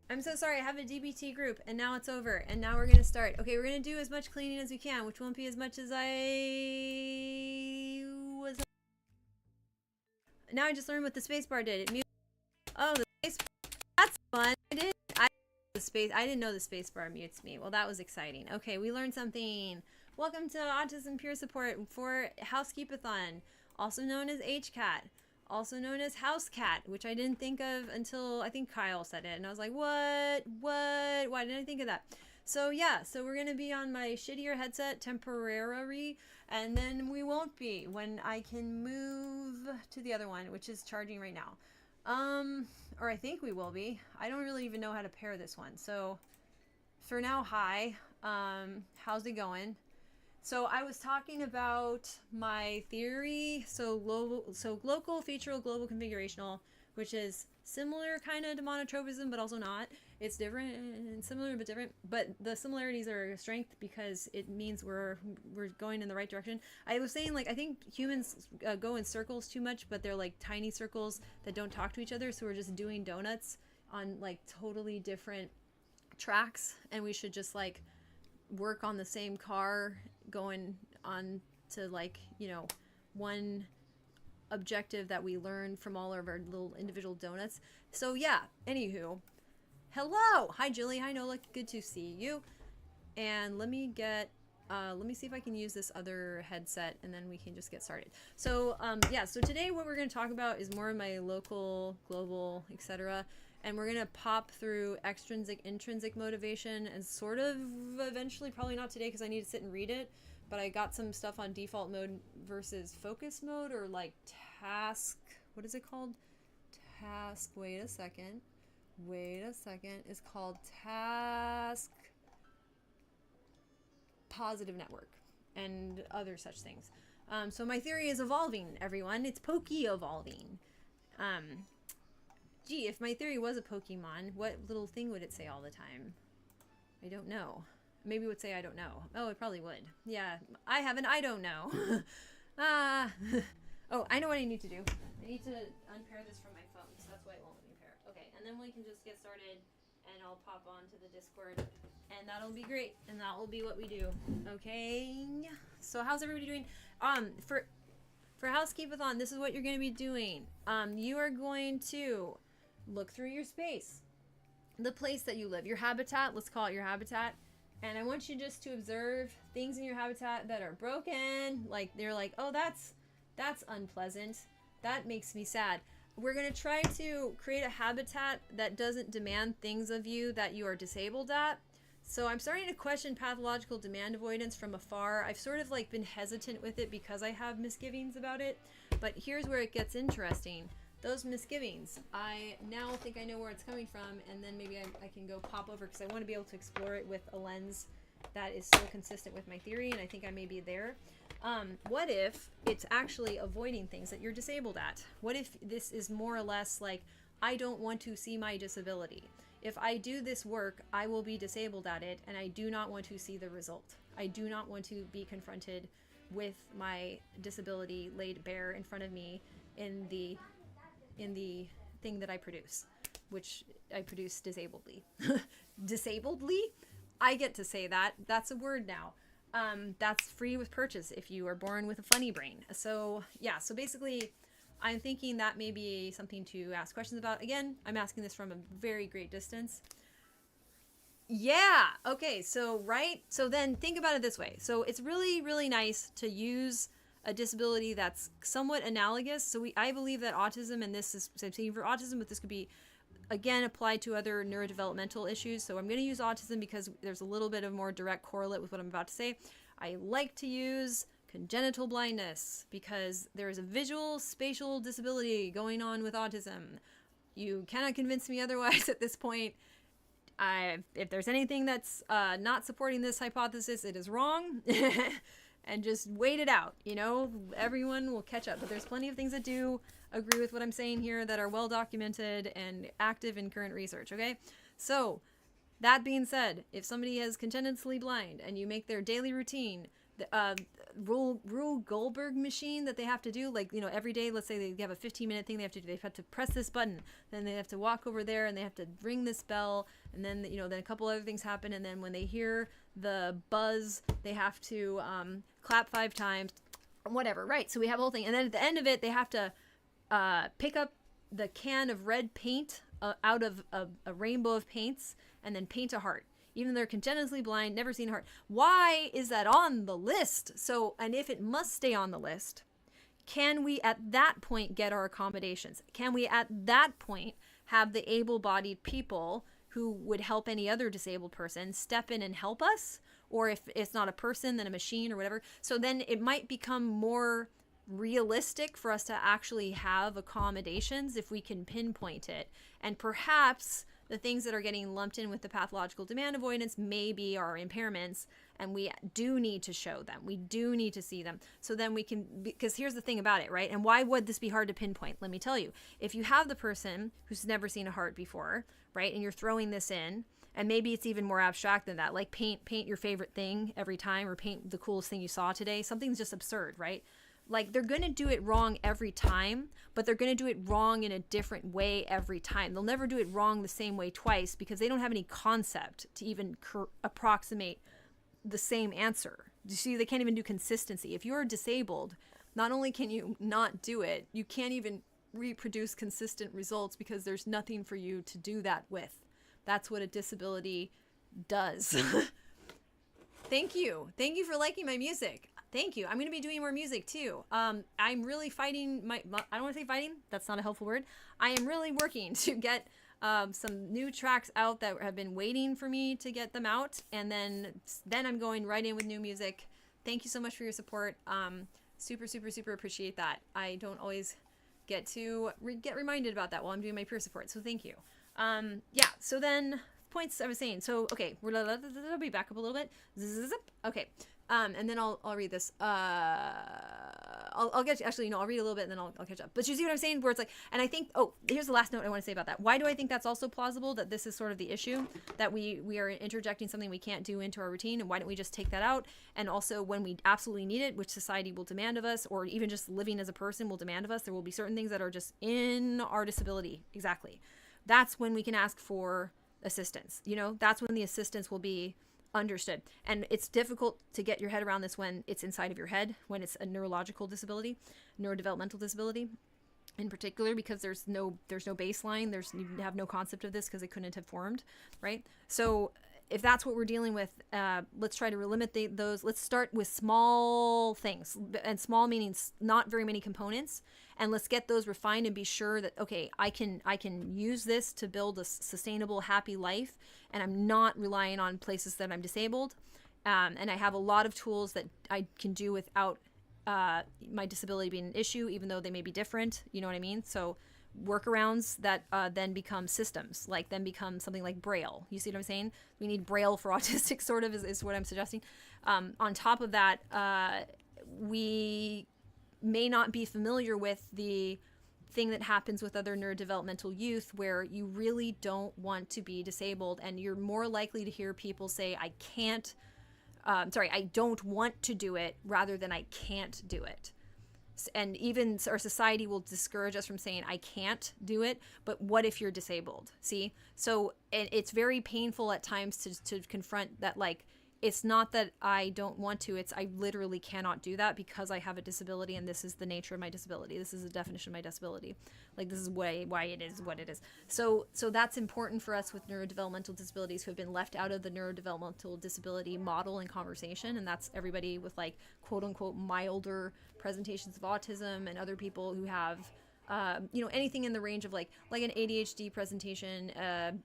I'm so sorry. I have a DBT group, and now it's over. And now we're gonna start. Okay, we're gonna do as much cleaning as we can, which won't be as much as I was. Now I just learned what the spacebar did. It mutes. Oh, the space. That's fun. I didn't know the spacebar mutes me. Well, that was exciting. Okay, we learned something. Welcome to Autism Peer Support for Housekeep-a-thon, also known as HCAT, also known as House Cat, which I didn't think of until I think Kyle said it, and I was like, what? Why didn't I think of that? So yeah, so we're gonna be on my shittier headset temporarily, and then we won't be when I can move to the other one, which is charging right now. Or I think we will be. I don't really even know how to pair this one. So for now, hi. How's it going? So I was talking about my theory. So local, featural, global, configurational, which is similar kind of to monotropism, but also not. It's different, similar but different. But the similarities are a strength because it means we're going in the right direction. I was saying, like, I think humans go in circles too much, but they're like tiny circles that don't talk to each other. So we're just doing donuts on like totally different tracks, and we should just like work on the same car going on to, like, you know, one objective that we learn from all of our little individual donuts. So yeah, anywho, hello, hi Julie, hi Nola, good to see you. And let me see if I can use this other headset, and then we can just get started. So yeah, so today what we're going to talk about is more of my local, global, etc. And we're going to pop through extrinsic, intrinsic motivation, and sort of eventually, probably not today because I need to sit and read it, but I got some stuff on default mode versus focus mode, or like task, what is it called? Task, wait a second, it's called task positive network and other such things. So my theory is evolving, everyone. It's evolving. Gee, if my theory was a Pokemon, what little thing would it say all the time? I don't know. Maybe it would say I don't know. Oh, it probably would. Yeah, I have an I don't know. Oh, I know what I need to do. I need to unpair this from my phone, so that's why it won't let me pair. Okay, and then we can just get started, and I'll pop onto the Discord, and that'll be great, and that will be what we do. Okay, so how's everybody doing? For Housekeep-a-thon, this is what you're going to be doing. You are going to look through your space, the place that you live, your habitat. Let's call it your habitat. And I want you just to observe things in your habitat that are broken. Like, they're like, oh, that's unpleasant. That makes me sad. We're going to try to create a habitat that doesn't demand things of you that you are disabled at. So I'm starting to question pathological demand avoidance from afar. I've sort of like been hesitant with it because I have misgivings about it. But here's where it gets interesting. Those misgivings, I now think I know where it's coming from, and then maybe I can go pop over, because I want to be able to explore it with a lens that is so consistent with my theory, and I think I may be there. What if it's actually avoiding things that you're disabled at? What if this is more or less like, I don't want to see my disability. If I do this work, I will be disabled at it, and I do not want to see the result. I do not want to be confronted with my disability laid bare in front of me in the thing that I produce, which I produce disabledly. Disabledly? I get to say that. That's a word now. That's free with purchase if you are born with a funny brain. So yeah, so basically I'm thinking that may be something to ask questions about. Again, I'm asking this from a very great distance. Yeah, okay, so then think about it this way. So it's really, really nice to use a disability that's somewhat analogous. So I believe that autism, and this is, so I'm saying for autism, but this could be, again, applied to other neurodevelopmental issues. So I'm going to use autism because there's a little bit of more direct correlate with what I'm about to say. I like to use congenital blindness because there's a visual spatial disability going on with autism. You cannot convince me otherwise at this point. If there's anything that's not supporting this hypothesis, it is wrong. And just wait it out, you know, everyone will catch up. But there's plenty of things that do agree with what I'm saying here that are well documented and active in current research, okay? So that being said, if somebody is congenitally blind and you make their daily routine Rule Goldberg machine that they have to do, like, you know, every day. Let's say they have a 15-minute thing they have to do. They have to press this button, then they have to walk over there, and they have to ring this bell, and then, you know, then a couple other things happen, and then when they hear the buzz, they have to clap 5 times, whatever, right? So we have a whole thing, and then at the end of it, they have to pick up the can of red paint out of a rainbow of paints, and then paint a heart. Even though they're congenitally blind, never seen a heart. Why is that on the list? So, and if it must stay on the list, can we at that point get our accommodations? Can we at that point have the able-bodied people who would help any other disabled person step in and help us? Or if it's not a person, then a machine or whatever. So then it might become more realistic for us to actually have accommodations if we can pinpoint it. And perhaps the things that are getting lumped in with the pathological demand avoidance may be our impairments, and we do need to show them. We do need to see them. So then we can, because here's the thing about it, right? And why would this be hard to pinpoint? Let me tell you. If you have the person who's never seen a heart before, right, and you're throwing this in, and maybe it's even more abstract than that, like paint your favorite thing every time, or paint the coolest thing you saw today. Something's just absurd, right? Like, they're going to do it wrong every time, but they're going to do it wrong in a different way every time. They'll never do it wrong the same way twice because they don't have any concept to even approximate the same answer. You see, they can't even do consistency. If you're disabled, not only can you not do it, you can't even reproduce consistent results because there's nothing for you to do that with. That's what a disability does. Thank you. Thank you for liking my music. Thank you. I'm going to be doing more music too. I'm really fighting I don't want to say fighting. That's not a helpful word. I am really working to get some new tracks out that have been waiting for me to get them out. And then I'm going right in with new music. Thank you so much for your support. Super, super, super appreciate that. I don't always get to get reminded about that while I'm doing my peer support. So thank you. Yeah. So then points I was saying. So, okay, we'll be back up a little bit. Okay. And then I'll read this. I'll get, actually, I'll read a little bit and then I'll catch up. But you see what I'm saying? Where it's like, and I think, here's the last note I want to say about that. Why do I think that's also plausible, that this is sort of the issue, that we are interjecting something we can't do into our routine, and why don't we just take that out? And also, when we absolutely need it, which society will demand of us, or even just living as a person will demand of us, there will be certain things that are just in our disability. Exactly. That's when we can ask for assistance. That's when the assistance will be understood. And it's difficult to get your head around this when it's inside of your head, when it's a neurological disability, neurodevelopmental disability in particular, because there's no baseline. You have no concept of this because it couldn't have formed, right? So if that's what we're dealing with, let's try to limit those. Let's start with small things, and small meaning not very many components, and let's get those refined and be sure that, okay, I can use this to build a sustainable, happy life, and I'm not relying on places that I'm disabled, and I have a lot of tools that I can do without my disability being an issue, even though they may be different. You know what I mean? So workarounds that then become systems, like then become something like Braille. You see what I'm saying? We need Braille for autistic, sort of, is what I'm suggesting. On top of that, we may not be familiar with the thing that happens with other neurodevelopmental youth, where you really don't want to be disabled, and you're more likely to hear people say, I don't want to do it, rather than I can't do it. And even our society will discourage us from saying, I can't do it, but what if you're disabled? See? So it's very painful at times to confront that, like, it's not that I don't want to, it's I literally cannot do that because I have a disability, and this is the nature of my disability. This is the definition of my disability. Like, this is why it is what it is. So that's important for us with neurodevelopmental disabilities who have been left out of the neurodevelopmental disability model and conversation, and that's everybody with, like, quote unquote milder presentations of autism, and other people who have anything in the range of like an ADHD presentation,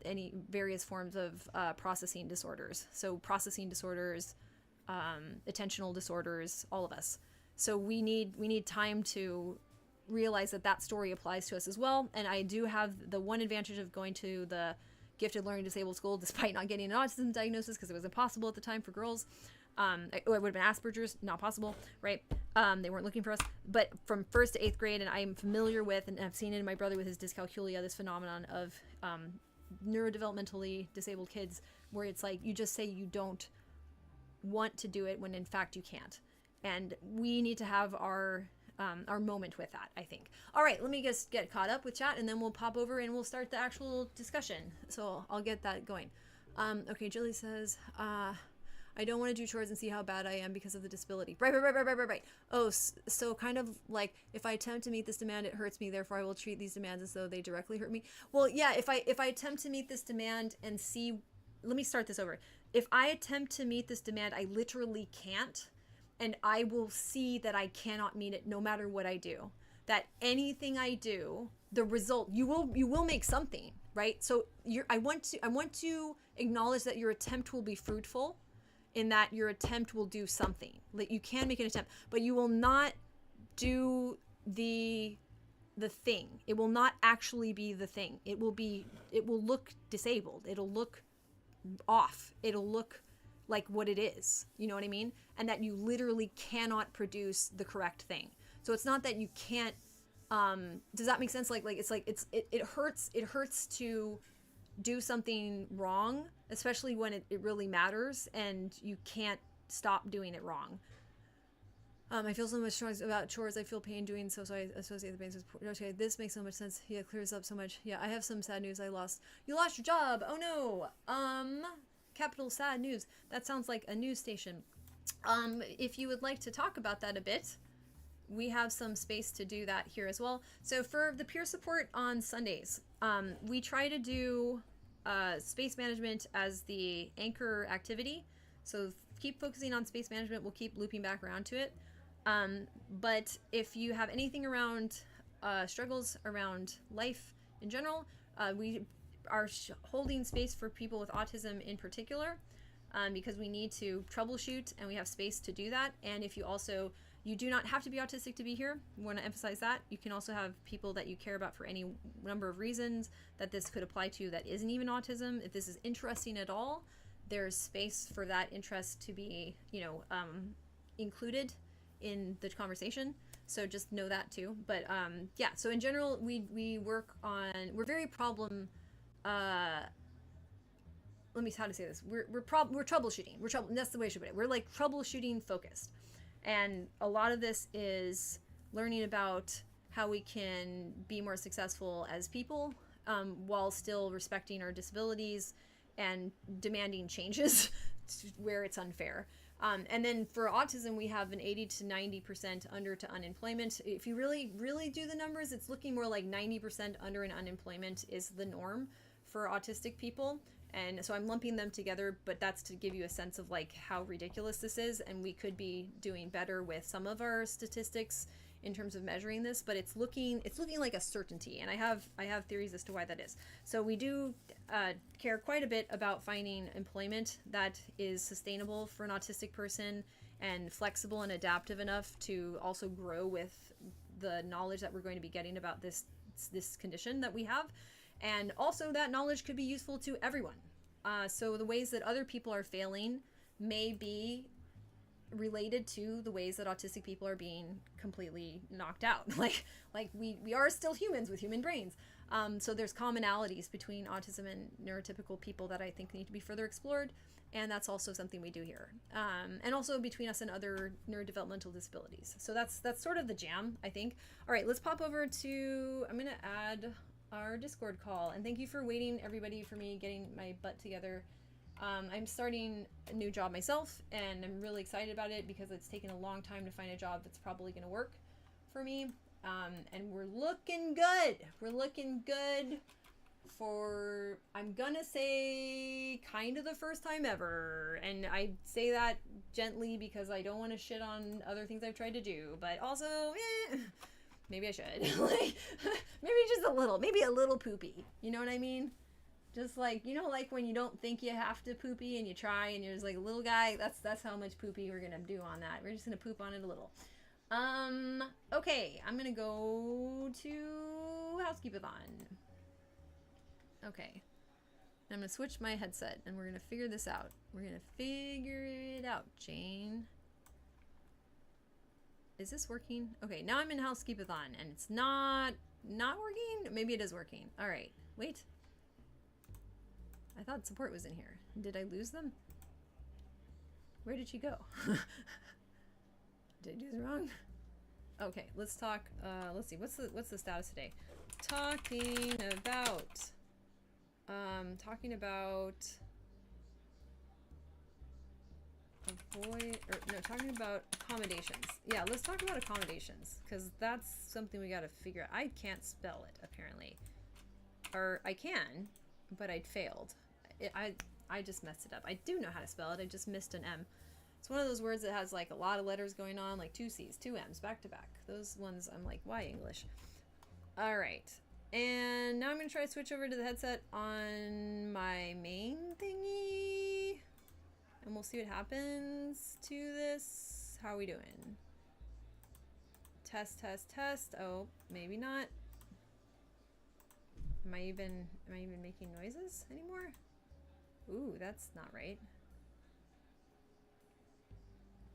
any various forms of processing disorders. So processing disorders, attentional disorders, all of us. So we need time to realize that story applies to us as well. And I do have the one advantage of going to the gifted learning disabled school despite not getting an autism diagnosis, because it was impossible at the time for girls. It would have been Asperger's, not possible, right? They weren't looking for us. But from 1st to 8th grade, and I am familiar with, and I've seen it in my brother with his dyscalculia, this phenomenon of neurodevelopmentally disabled kids, where it's like you just say you don't want to do it when in fact you can't. And we need to have our moment with that, I think. All right, let me just get caught up with chat, and then we'll pop over and we'll start the actual discussion. So I'll get that going. Okay, Julie says, I don't want to do chores and see how bad I am because of the disability. Right. Oh, so kind of like, if I attempt to meet this demand, it hurts me. Therefore, I will treat these demands as though they directly hurt me. Well, yeah, if I attempt to meet this demand and see, let me start this over. If I attempt to meet this demand, I literally can't. And I will see that I cannot meet it no matter what I do. That anything I do, the result, you will make something, right? So I want to acknowledge that your attempt will be fruitful, in that your attempt will do something. Like, you can make an attempt, but you will not do the thing. It will not actually be the thing. It will look disabled. It'll look off. It'll look like what it is, you know what I mean? And that you literally cannot produce the correct thing. So it's not that you can't, does that make sense? It hurts to do something wrong, especially when it really matters and you can't stop doing it wrong. I feel so much strong about chores. I feel pain doing so I associate the pain with, okay, this makes so much sense. Yeah, it clears up so much. Yeah, I have some sad news. You lost your job. Oh no. Capital sad news. That sounds like a news station. If you would like to talk about that a bit, we have some space to do that here as well. So for the peer support on Sundays, we try to do space management as the anchor activity. So keep focusing on space management. We'll keep looping back around to it. But if you have anything around struggles around life in general, we are holding space for people with autism in particular, because we need to troubleshoot and we have space to do that. And if you do not have to be autistic to be here. We want to emphasize that. You can also have people that you care about for any number of reasons that this could apply to that isn't even autism. If this is interesting at all, there's space for that interest to be, included in the conversation. So just know that too. But yeah, so in general, we work on, we're very problem, how to say this? We're troubleshooting. That's the way I should put it. We're like troubleshooting focused. And a lot of this is learning about how we can be more successful as people, while still respecting our disabilities and demanding changes where it's unfair. And then for autism, we have an 80 to 90% under to unemployment. If you really, really do the numbers, it's looking more like 90% under and unemployment is the norm for autistic people. And so I'm lumping them together, but that's to give you a sense of like how ridiculous this is. And we could be doing better with some of our statistics in terms of measuring this, but it's looking like a certainty. And I have theories as to why that is. So we do care quite a bit about finding employment that is sustainable for an autistic person and flexible and adaptive enough to also grow with the knowledge that we're going to be getting about this condition that we have. And also that knowledge could be useful to everyone. So the ways that other people are failing may be related to the ways that autistic people are being completely knocked out. like we are still humans with human brains. So there's commonalities between autism and neurotypical people that I think need to be further explored. And that's also something we do here. And also between us and other neurodevelopmental disabilities. So that's sort of the jam, I think. All right, let's pop over to, I'm going to add our Discord call. And thank you for waiting, everybody, for me getting my butt together. I'm starting a new job myself, and I'm really excited about it because it's taken a long time to find a job that's probably going to work for me. And we're looking good. We're looking good for, I'm going to say, kind of the first time ever. And I say that gently because I don't want to shit on other things I've tried to do, but also, maybe I should. Like, maybe just a little poopy. You know what I mean? Just like, like when you don't think you have to poopy and you try and you're just like a little guy, that's how much poopy we're going to do on that. We're just going to poop on it a little. Okay, I'm going to go to Housekeep-a-thon. Okay. I'm going to switch my headset and we're going to figure this out. We're going to figure it out, Jane. Is this working? Okay, now I'm in Housekeep-a-thon and it's not working? Maybe it is working. All right, wait. I thought support was in here. Did I lose them? Where did she go? Did I do this wrong? Okay, let's talk. Let's see. What's the status today? Talking about talking about accommodations. Yeah, let's talk about accommodations, because that's something we got to figure out. I can't spell it, apparently. Or I can, but I'd failed. I just messed it up. I do know how to spell it. I just missed an M. It's one of those words that has like a lot of letters going on, like 2 C's, 2 M's, back to back. Those ones, I'm like, why English? All right. And now I'm going to try to switch over to the headset on my main thingy. And we'll see what happens to this. How are we doing? Test, test, test. Oh, maybe not. Am I even making noises anymore? Ooh, that's not right.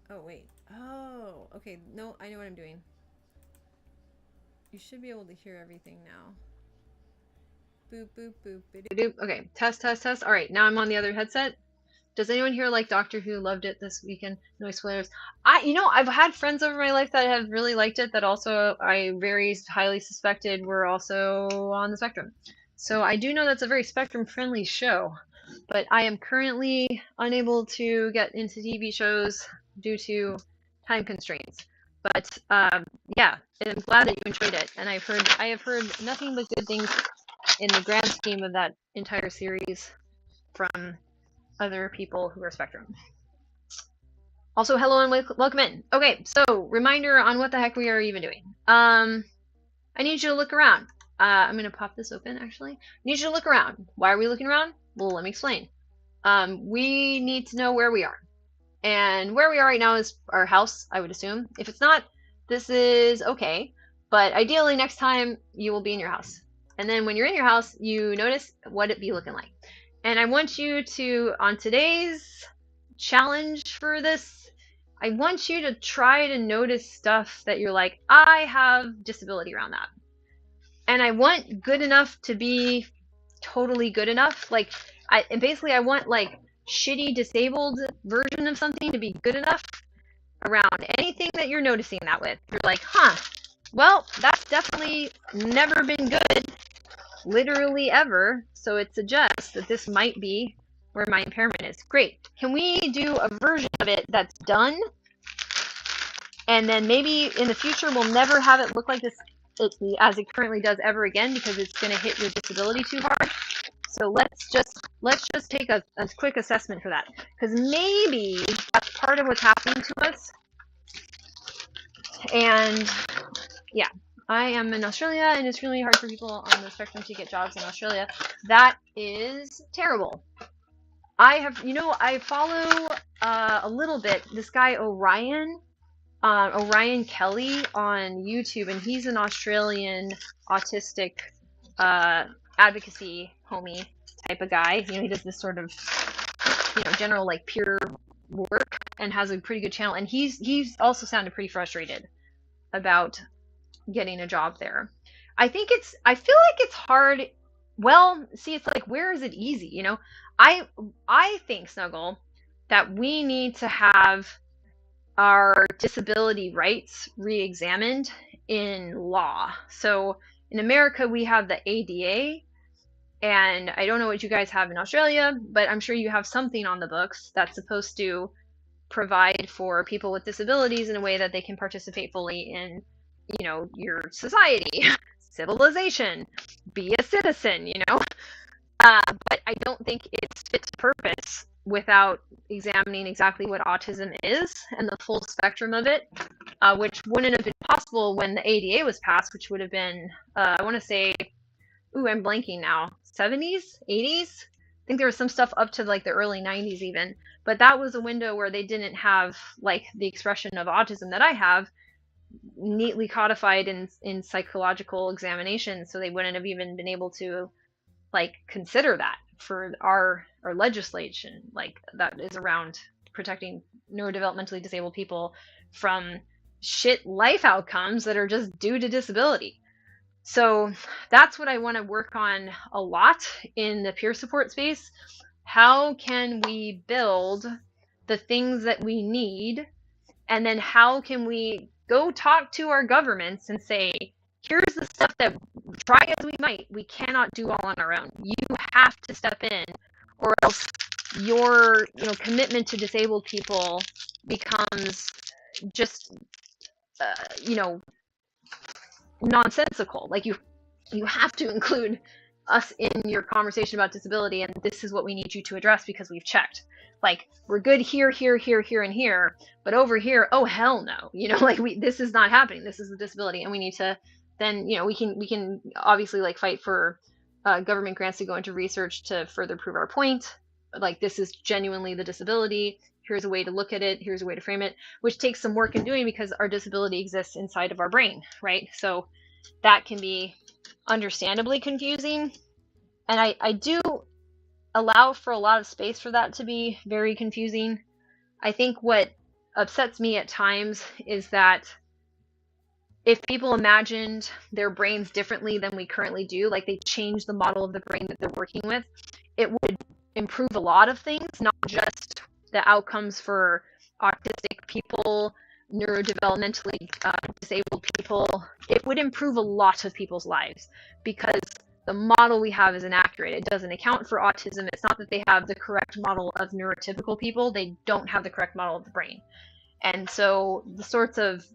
Oh, wait. Oh, okay. No, I know what I'm doing. You should be able to hear everything now. Boop, boop, boop, boop, boop. Okay, test, test, test. All right, now I'm on the other headset. Does anyone here like Doctor Who? Loved it this weekend? No spoilers. I've had friends over my life that have really liked it, that also I very highly suspected were also on the spectrum. So I do know that's a very spectrum-friendly show, but I am currently unable to get into TV shows due to time constraints. But yeah, I'm glad that you enjoyed it, and I have heard nothing but good things in the grand scheme of that entire series from other people who are spectrum. Also, hello and welcome in. Okay, so reminder on what the heck we are even doing. I need you to look around. I'm going to pop this open, actually. I need you to look around. Why are we looking around? Well, let me explain. We need to know where we are. And where we are right now is our house, I would assume. If it's not, this is okay. But ideally, next time, you will be in your house. And then when you're in your house, you notice what it be looking like. And I want you to, on today's challenge for this, I want you to try to notice stuff that you're like, I have disability around that. And I want good enough to be totally good enough. Like, I want like shitty disabled version of something to be good enough around anything that you're noticing that with. You're like, huh, well, that's definitely never been good, literally ever. So it suggests that this might be where my impairment is. Great. Can we do a version of it that's done? And then maybe in the future we'll never have it look like this as it currently does ever again, because it's going to hit your disability too hard. So let's just take a quick assessment for that, because maybe that's part of what's happening to us. And yeah, I am in Australia, and it's really hard for people on the spectrum to get jobs in Australia. That is terrible. I follow a little bit this guy Orion Kelly on YouTube, and he's an Australian autistic advocacy homie type of guy. He does this sort of general like peer work and has a pretty good channel. And he's also sounded pretty frustrated about getting a job there. I feel like it's hard. Well, see, it's like, where is it easy? I think, Snuggle, that we need to have our disability rights re-examined in law. So in America, we have the ADA, and I don't know what you guys have in Australia, but I'm sure you have something on the books that's supposed to provide for people with disabilities in a way that they can participate fully in, your society, civilization, be a citizen, but I don't think it's fit to purpose without examining exactly what autism is and the full spectrum of it, which wouldn't have been possible when the ADA was passed, which would have been, I want to say, I'm blanking now, 70s, 80s? I think there was some stuff up to like the early 90s even, but that was a window where they didn't have like the expression of autism that I have neatly codified in psychological examination, so they wouldn't have even been able to like consider that for our legislation, like that is around protecting neurodevelopmentally disabled people from shit life outcomes that are just due to disability. So that's what I want to work on a lot in the peer support space. How can we build the things that we need, and then how can we go talk to our governments and say, here's the stuff that, try as we might, we cannot do all on our own. You have to step in, or else your commitment to disabled people becomes just nonsensical. Like you have to include us in your conversation about disability, and this is what we need you to address because we've checked. Like, we're good here, here, here, here, and here, but over here, oh hell no. Like this is not happening. This is a disability, and we need to then, we can obviously like fight for government grants to go into research to further prove our point. Like, this is genuinely the disability. Here's a way to look at it. Here's a way to frame it, which takes some work in doing because our disability exists inside of our brain, right? So that can be understandably confusing. And I do allow for a lot of space for that to be very confusing. I think what upsets me at times is that if people imagined their brains differently than we currently do, like they changed the model of the brain that they're working with, it would improve a lot of things, not just the outcomes for autistic people, neurodevelopmentally disabled people. It would improve a lot of people's lives because the model we have is inaccurate. It doesn't account for autism. It's not that they have the correct model of neurotypical people. They don't have the correct model of the brain. And so the sorts of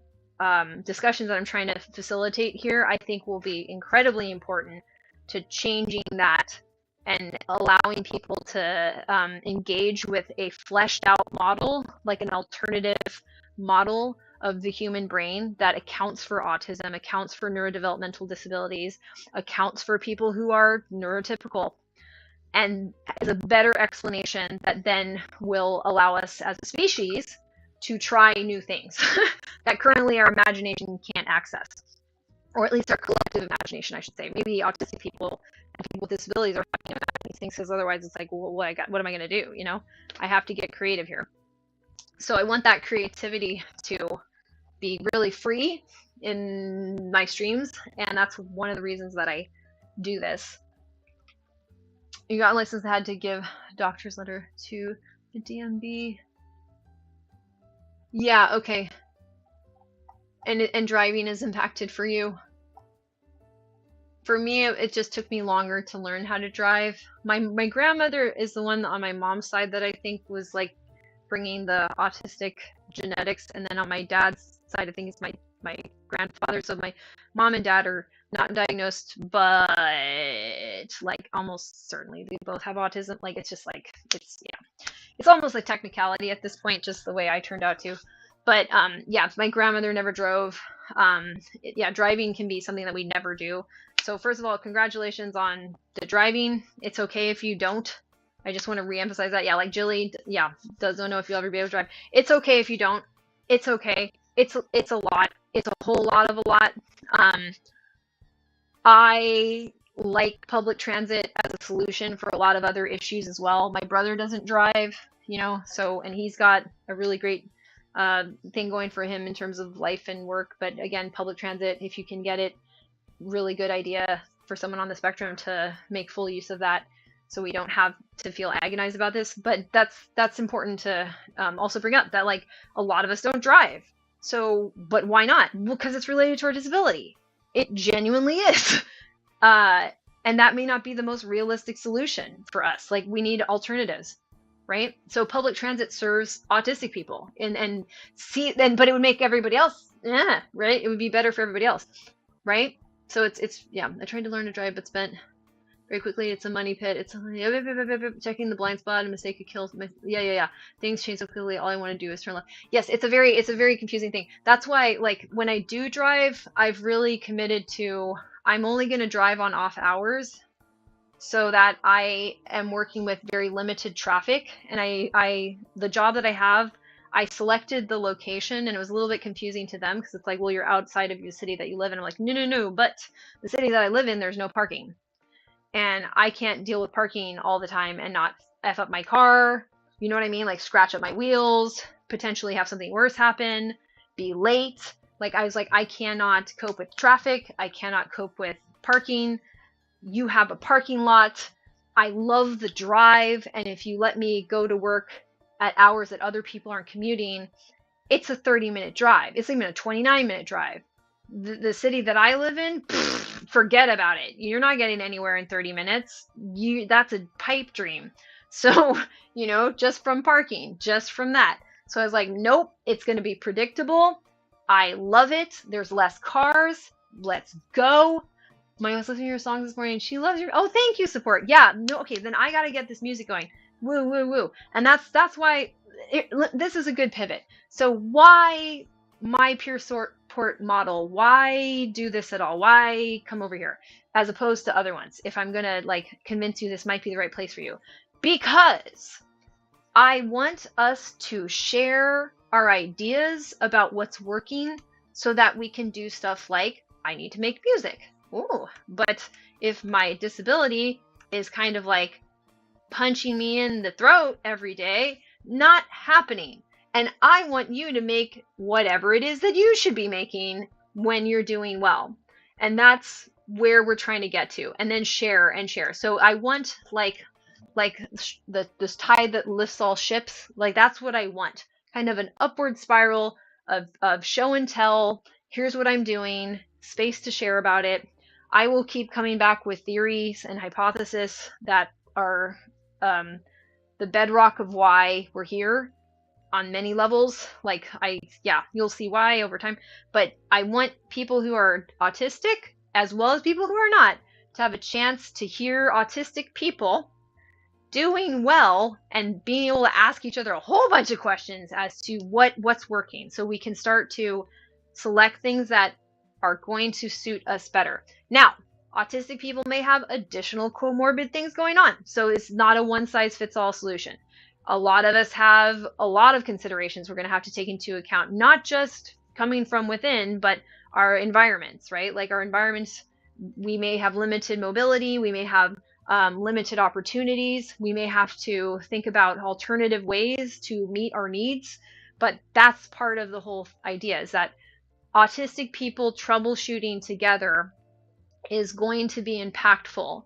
discussions that I'm trying to facilitate here, I think will be incredibly important to changing that and allowing people to engage with a fleshed out model, like an alternative model of the human brain that accounts for autism, accounts for neurodevelopmental disabilities, accounts for people who are neurotypical, and is a better explanation that then will allow us as a species to try new things that currently our imagination can't access, or at least our collective imagination, I should say. Maybe autistic people and people with disabilities are talking about these things because otherwise it's like, well, what am I going to do? I have to get creative here. So I want that creativity to be really free in my streams, and that's one of the reasons that I do this. You got a license that had to give a doctor's letter to the DMV. Yeah, okay. And driving is impacted for you. For me, it just took me longer to learn how to drive. My grandmother is the one on my mom's side that I think was like bringing the autistic genetics, and then on my dad's side, I think it's my grandfather. So my mom and dad are not diagnosed, but like almost certainly they both have autism. Like it's almost like technicality at this point, just the way I turned out to. But yeah, my grandmother never drove. Driving can be something that we never do. So first of all, congratulations on the driving. It's okay if you don't. I just want to reemphasize that. Yeah, like Jilly, doesn't know if you'll ever be able to drive. It's okay if you don't. It's okay. It's a lot. It's a whole lot of a lot. I like public transit as a solution for a lot of other issues as well. My brother doesn't drive, and he's got a really great thing going for him in terms of life and work. But again, public transit, if you can get it, really good idea for someone on the spectrum to make full use of that, so we don't have to feel agonized about this. But that's important to also bring up, that like a lot of us don't drive. So, but why not? Well, because it's related to our disability. It genuinely is. And that may not be the most realistic solution for us. Like, we need alternatives, right? So public transit serves autistic people, but it would make everybody else, right? It would be better for everybody else, right? So it's I tried to learn to drive, but spent very quickly. It's a money pit. It's checking the blind spot. A mistake could kill. Things change so quickly. All I want to do is turn left. Yes, it's a very confusing thing. That's why, like, when I do drive, I've really committed to, I'm only going to drive on off hours, so that I am working with very limited traffic. And the job that I have, I selected the location, and it was a little bit confusing to them because it's like, well, you're outside of the city that you live in. I'm like, no, but the city that I live in, there's no parking. And I can't deal with parking all the time and not F up my car, you know what I mean? Like, scratch up my wheels, potentially have something worse happen, be late. Like, I was like, I cannot cope with traffic. I cannot cope with parking. You have a parking lot. I love the drive. And if you let me go to work at hours that other people aren't commuting, it's a 30-minute drive. It's even a 29-minute drive. The city that I live in, forget about it. You're not getting anywhere in 30 minutes. That's a pipe dream. So, just from parking, just from that. So I was like, nope, it's going to be predictable. I love it. There's less cars. Let's go. My was listening to your songs this morning. She loves your. Oh, thank you, support. Yeah. No. Okay. Then I got to get this music going. Woo, woo, woo. And that's why this is a good pivot. So why my peer support model? Why do this at all? Why come over here as opposed to other ones? If I'm gonna convince you this might be the right place for you, because I want us to share our ideas about what's working so that we can do stuff like, I need to make music. Ooh, but if my disability is kind of like punching me in the throat every day, not happening. And I want you to make whatever it is that you should be making when you're doing well. And that's where we're trying to get to. And then share and share. So I want this tide that lifts all ships. That's what I want. Kind of an upward spiral of show and tell. Here's what I'm doing. Space to share about it. I will keep coming back with theories and hypotheses that are the bedrock of why we're here on many levels. You'll see why over time. But I want people who are autistic, as well as people who are not, to have a chance to hear autistic people doing well and being able to ask each other a whole bunch of questions as to what's working, so we can start to select things that are going to suit us better. Now, autistic people may have additional comorbid things going on, so it's not a one-size-fits-all solution. A lot of us have a lot of considerations we're going to have to take into account, not just coming from within, but our environments, right? Our environments, we may have limited mobility, we may have limited opportunities, we may have to think about alternative ways to meet our needs, but that's part of the whole idea, is that autistic people troubleshooting together is going to be impactful.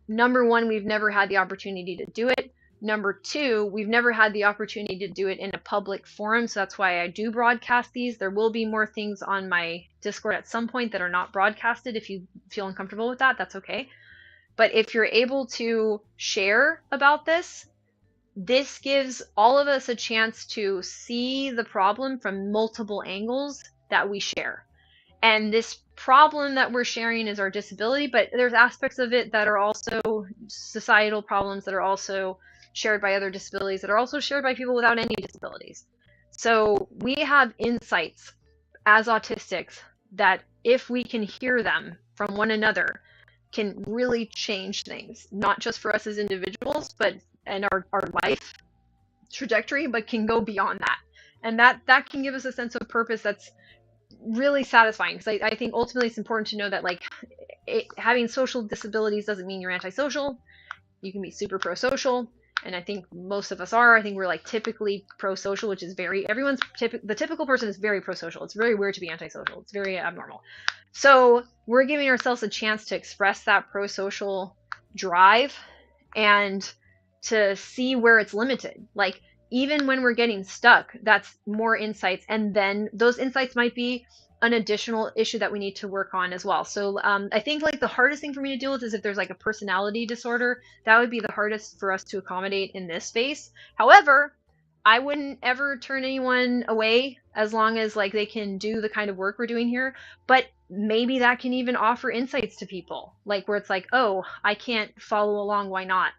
Number one, we've never had the opportunity to do it. Number two, we've never had the opportunity to do it in a public forum, so that's why I do broadcast these. There will be more things on my Discord at some point that are not broadcasted. If you feel uncomfortable with that, that's okay. But if you're able to share about this gives all of us a chance to see the problem from multiple angles that we share. And this problem that we're sharing is our disability, but there's aspects of it that are also societal problems that are also shared by other disabilities, that are also shared by people without any disabilities. So we have insights as autistics that, if we can hear them from one another, can really change things, not just for us as individuals, but in our life trajectory, but can go beyond that. And that can give us a sense of purpose that's really satisfying, because I think ultimately it's important to know that having social disabilities doesn't mean you're antisocial. You can be super pro-social, and I think most of us are. I think we're typically pro-social, which is the typical person is very pro-social. It's very weird to be antisocial. It's very abnormal. So we're giving ourselves a chance to express that pro-social drive and to see where it's limited. Even when we're getting stuck, that's more insights, and then those insights might be an additional issue that we need to work on as well. So I think the hardest thing for me to deal with is if there's a personality disorder. That would be the hardest for us to accommodate in this space. However, I wouldn't ever turn anyone away as long as they can do the kind of work we're doing here. But maybe that can even offer insights to people, where it's oh, I can't follow along, why not?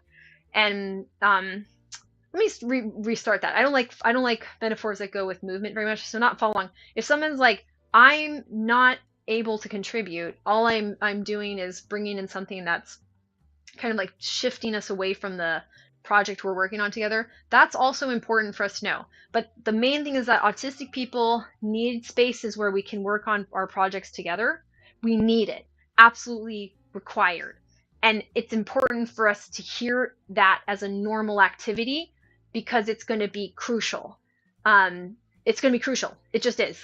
And let me restart that. I don't like metaphors that go with movement very much. So not follow along. If someone's I'm not able to contribute, all I'm doing is bringing in something that's kind of shifting us away from the project we're working on together, that's also important for us to know. But the main thing is that autistic people need spaces where we can work on our projects together. We need it. Absolutely required. And it's important for us to hear that as a normal activity, because it's going to be crucial. It's going to be crucial. It just is.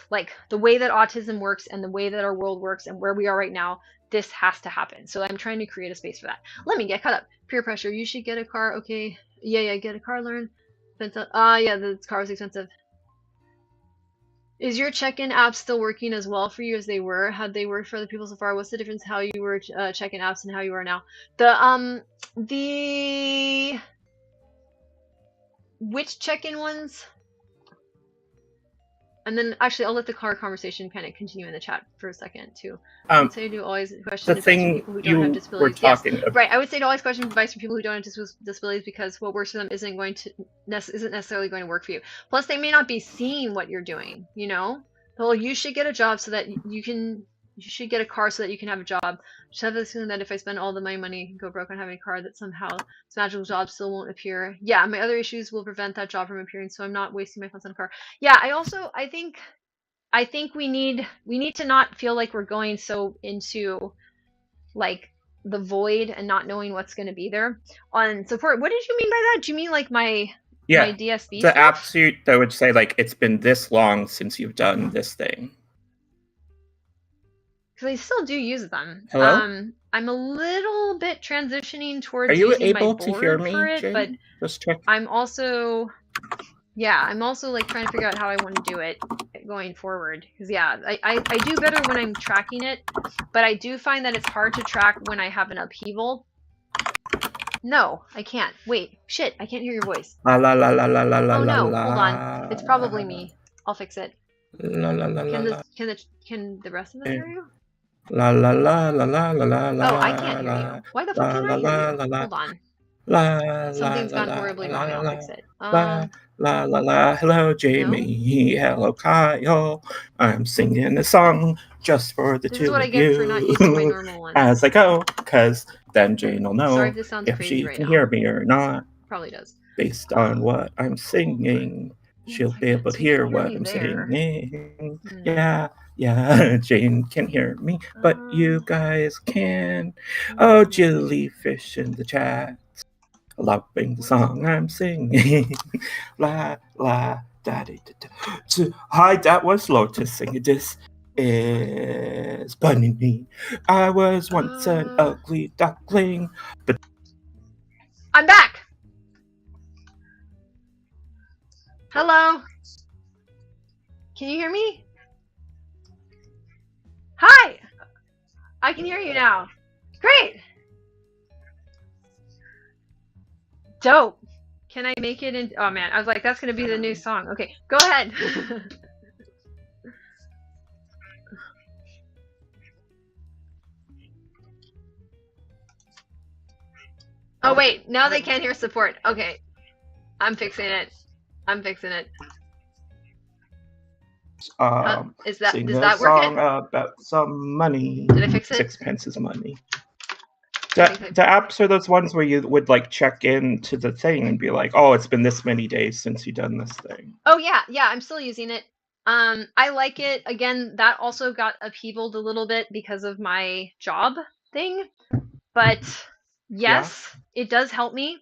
The way that autism works and the way that our world works and where we are right now, this has to happen. So I'm trying to create a space for that. Let me get caught up. Peer pressure. You should get a car. Okay. Yeah, get a car, learn. Yeah, the car was expensive. Is your check-in app still working as well for you as they were? Had they worked for other people so far? What's the difference how you were checking apps and how you are now? The which check-in ones? And then actually, I'll let the car conversation kind of continue in the chat for a second too. I would say to always question The advice from thing people who don't have you were disabilities. Yes, talking about. right. I would say to always question advice from people who don't have disabilities because what works for them isn't necessarily going to work for you. Plus, they may not be seeing what you're doing. You know, well, you should get a job so that you can. You should get a car so that you can have a job. Just have this feeling that if I spend all the money and go broke on having a car, that somehow this magical job still won't appear. Yeah, my other issues will prevent that job from appearing, so I'm not wasting my funds on a car. Yeah, I think we need to not feel like we're going so into like the void and not knowing what's going to be there on support. What did you mean by that? Do you mean like my DSB the app stuff? suite that would say like it's been this long since you've done this thing. Because I still do use them. Hello? I'm a little bit transitioning Are towards you using my able to hear board for me, it, but Jane? Just check. I'm also like trying to figure out how I want to do it going forward. Because yeah, I do better when I'm tracking it, but I do find that it's hard to track when I have an upheaval. No, I can't. Wait, shit, I can't hear your voice. La la la la la la la. Oh no, la, hold on. It's probably me. I'll fix it. La la la la. Can the rest of them hear you? La la la la la la la la. Oh, I can't hear you. Why the fuck can't I hear you? Hold on. Something's gone horribly wrong. I'll fix it. La la la la. Hello, Jamie. No? Hello, Kyle. I'm singing a song just for the This two is what I of get for not using my you normal one. as I go, because then Jane will Sorry know if this sounds if crazy she right can now. hear me or not. Probably does. Based on what I'm singing, she'll be able to hear what I'm singing. Yeah, Jane can hear me, but you guys can. Oh, jellyfish in the chat, loving the song I'm singing. La la da da da. Hi, that was Lotus singing. This is Bunny. I was once an ugly duckling, but I'm back. Hello. Can you hear me? Hi. I can hear you now. Great. Dope. Can I make it in? Oh man, I was like, that's gonna be the new song. Okay, go ahead. Oh wait, now they can't hear support. Okay, I'm fixing it. Does that work? Song about some money. Did I fix it? 6 pence is money. The apps are those ones where you would like check in to the thing and be like, oh, it's been this many days since you've done this thing. Oh yeah, I'm still using it. I like it. Again, that also got upheavaled a little bit because of my job thing. But yes, it does help me.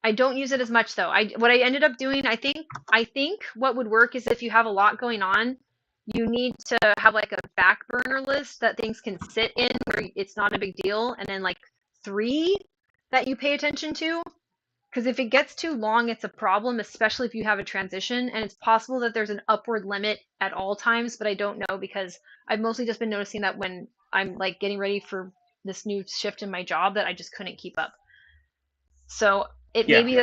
I don't use it as much though. What I ended up doing, I think what would work is if you have a lot going on, you need to have like a back burner list that things can sit in where it's not a big deal, and then like 3 that you pay attention to. Because if it gets too long, it's a problem, especially if you have a transition. And it's possible that there's an upward limit at all times, but I don't know because I've mostly just been noticing that when I'm like getting ready for this new shift in my job that I just couldn't keep up. So it may be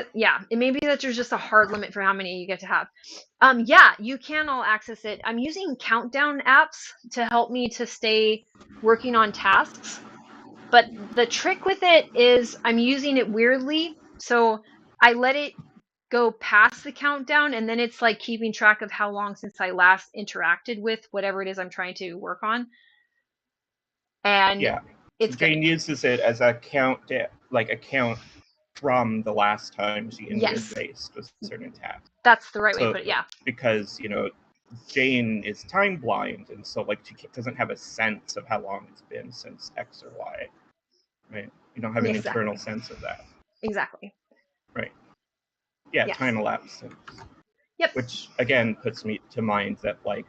that there's just a hard limit for how many you get to have. You can all access it. I'm using countdown apps to help me to stay working on tasks. But the trick with it is I'm using it weirdly. So I let it go past the countdown, and then it's like keeping track of how long since I last interacted with whatever it is I'm trying to work on. And it's Jane uses it as a count from the last time she interfaced with certain tasks. That's the right way to put it, yeah. Because, Jane is time blind, and so like she doesn't have a sense of how long it's been since X or Y. Right? You don't have an internal sense of that. Exactly. Right. Yeah, yes. Time elapsed. Yep. Which again puts me to mind that like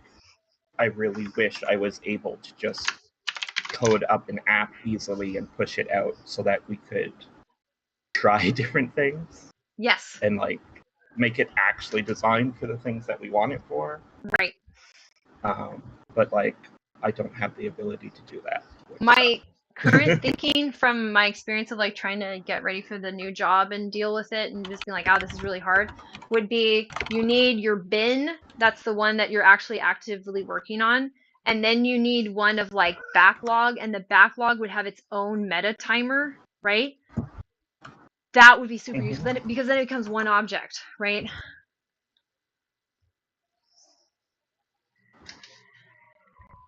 I really wish I was able to just code up an app easily and push it out so that we could try different things. Yes. and like make it actually designed for the things that we want it for. Right. But like I don't have the ability to do that. My current thinking from my experience of like trying to get ready for the new job and deal with it and just being like, oh, this is really hard, would be you need your bin. That's the one that you're actually actively working on. And then you need one of like backlog, and the backlog would have its own meta timer, right? That would be super useful then, because then it becomes one object, right?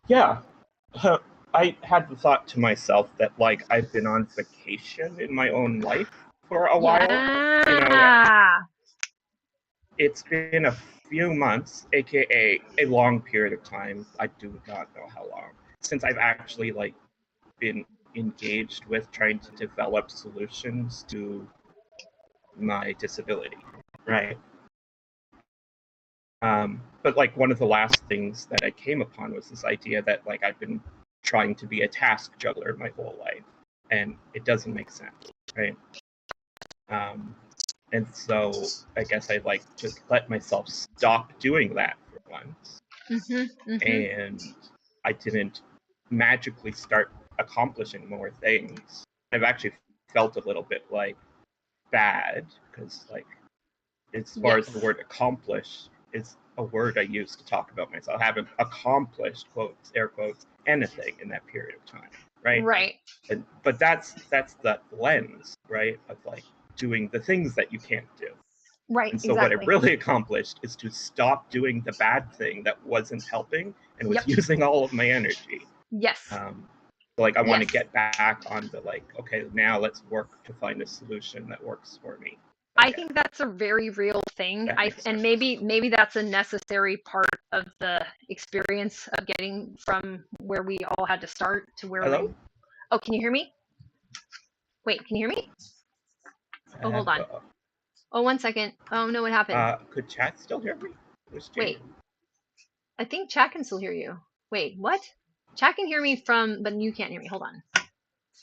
Yeah. I had the thought to myself that like I've been on vacation in my own life for a while. You know, it's been a few months, aka a long period of time. I do not know how long since I've actually like been engaged with trying to develop solutions to my disability, right? But like one of the last things that I came upon was this idea that like I've been trying to be a task juggler my whole life, and it doesn't make sense, right? And so I guess I like just let myself stop doing that for once, and I didn't magically start accomplishing more things. I've actually felt a little bit like bad because like as far as the word accomplish is a word I use to talk about myself. I haven't accomplished, quotes, air quotes, anything in that period of time, right? Right. But that's the lens, right, of like doing the things that you can't do. Right. And so what I really accomplished is to stop doing the bad thing that wasn't helping and was using all of my energy. Yes. So like I want to get back on the like, okay, now let's work to find a solution that works for me. I think that's a very real thing. And maybe that's a necessary part of the experience of getting from where we all had to start to where we. Oh, can you hear me? Wait, can you hear me? Oh, hold on. Oh, 1 second. Oh no, what happened? Could chat still hear me? Wait. I think chat can still hear you. Wait, what? Chat can hear me but you can't hear me. Hold on.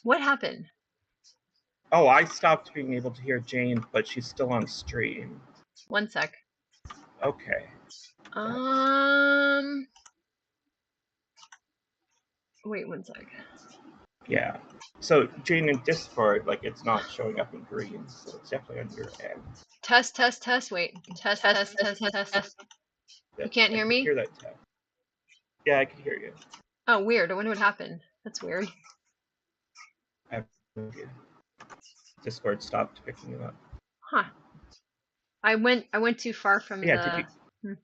What happened? Oh, I stopped being able to hear Jane, but she's still on stream. 1 sec. Okay. Wait 1 sec. Yeah. So Jane, in Discord, like it's not showing up in green, so it's definitely on your end. Test. Wait. Test. You can't hear me? I hear that test. Yeah, I can hear you. Oh, weird. I wonder what happened. That's weird. Discord stopped picking you up. Huh. I went too far from the.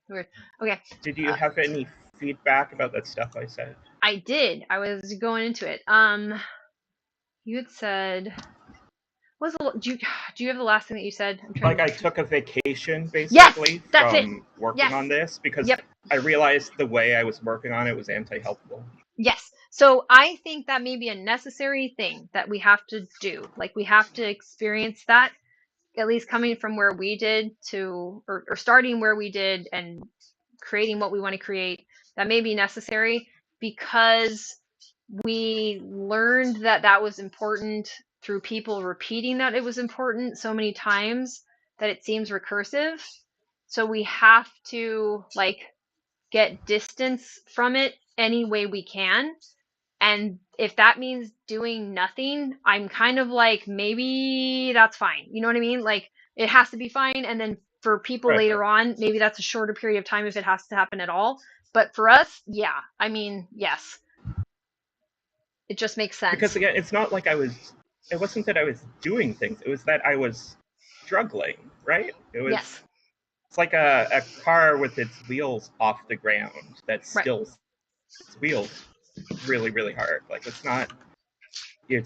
Weird. Okay. Did you have any feedback about that stuff I said? I did. I was going into it. You had said. Do you have the last thing that you said? I took a vacation basically from working on this because I realized the way I was working on it was anti-helpful. Yes. So I think that may be a necessary thing that we have to do. Like we have to experience that, at least coming from where we did or starting where we did and creating what we want to create. That may be necessary because we learned that was important through people repeating that it was important so many times that it seems recursive. So we have to like get distance from it any way we can. And if that means doing nothing, I'm kind of like, maybe that's fine. You know what I mean? Like it has to be fine. And then for people later on, maybe that's a shorter period of time if it has to happen at all. But for us, yeah, I mean, yes. It just makes sense. Because again, it's not like it wasn't that I was doing things. It was that I was struggling, right? It was, it's like a car with its wheels off the ground that still its wheels really, really hard. Like it's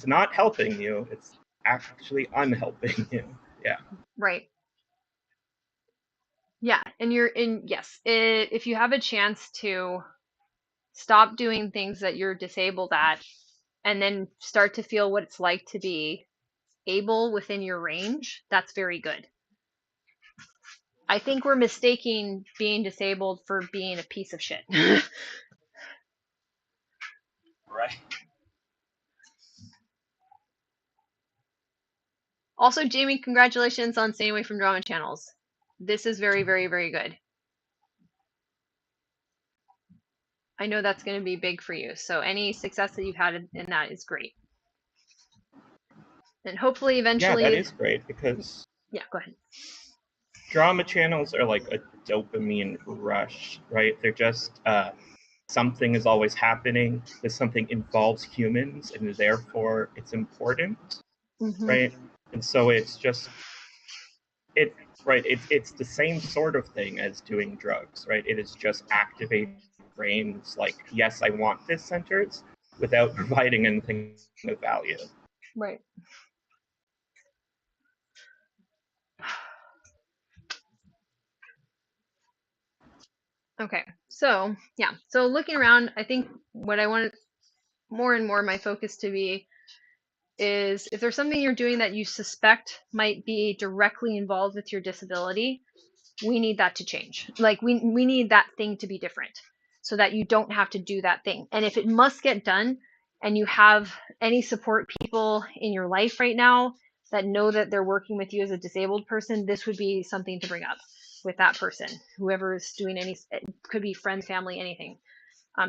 not helping you. It's actually unhelping you. Yeah. Right. Yeah. And if you have a chance to stop doing things that you're disabled at and then start to feel what it's like to be able within your range, that's very good. I think we're mistaking being disabled for being a piece of shit. Right. Also, Jamie, congratulations on staying away from drama channels. This is very, very, very good. I know that's going to be big for you. So any success that you've had in that is great. And hopefully eventually... Yeah, that is great because... Yeah, go ahead. Drama channels are like a dopamine rush, right? They're just something is always happening. This something involves humans, and therefore it's important, right? And so it's just it's the same sort of thing as doing drugs, right? It is just activating brains like, yes, I want this sentence, without providing anything of value. Right. Okay, so yeah, so looking around, I think what I want more and more my focus to be is if there's something you're doing that you suspect might be directly involved with your disability, we need that to change. Like we need that thing to be different so that you don't have to do that thing. And if it must get done and you have any support people in your life right now that know that they're working with you as a disabled person, this would be something to bring up with that person, whoever is doing any, it could be friends, family, anything.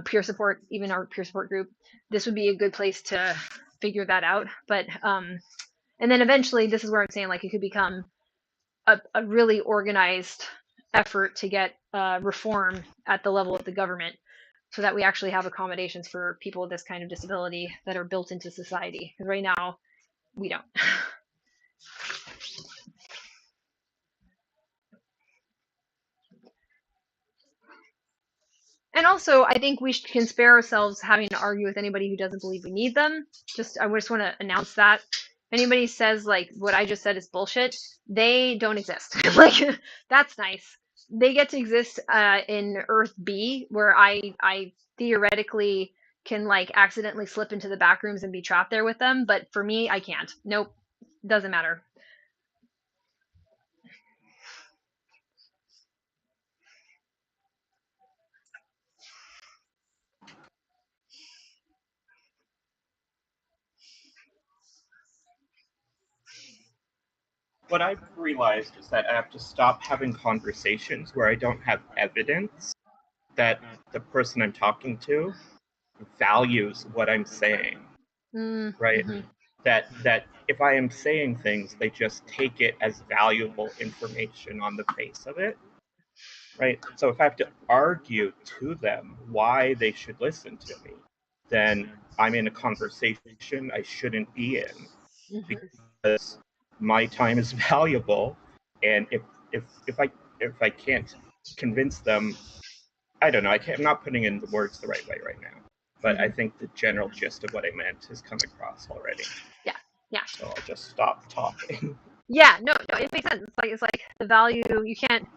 Peer support, even our peer support group, this would be a good place to figure that out. But and then eventually, this is where I'm saying like it could become a really organized effort to get reform at the level of the government so that we actually have accommodations for people with this kind of disability that are built into society. Because right now, we don't. And also, I think we can spare ourselves having to argue with anybody who doesn't believe we need them. I just want to announce that. If anybody says, like, what I just said is bullshit, they don't exist. Like, that's nice. They get to exist in Earth B, where I theoretically can, like, accidentally slip into the back rooms and be trapped there with them. But for me, I can't. Nope. Doesn't matter. What I've realized is that I have to stop having conversations where I don't have evidence that the person I'm talking to values what I'm saying, right? That if I am saying things, they just take it as valuable information on the face of it, right? So if I have to argue to them why they should listen to me, then I'm in a conversation I shouldn't be in, because my time is valuable, and if I can't convince them, I don't know. I'm not putting in the words the right way right now, but I think the general gist of what I meant has come across already. Yeah. So I'll just stop talking. Yeah, no, it makes sense. It's like the value. You can't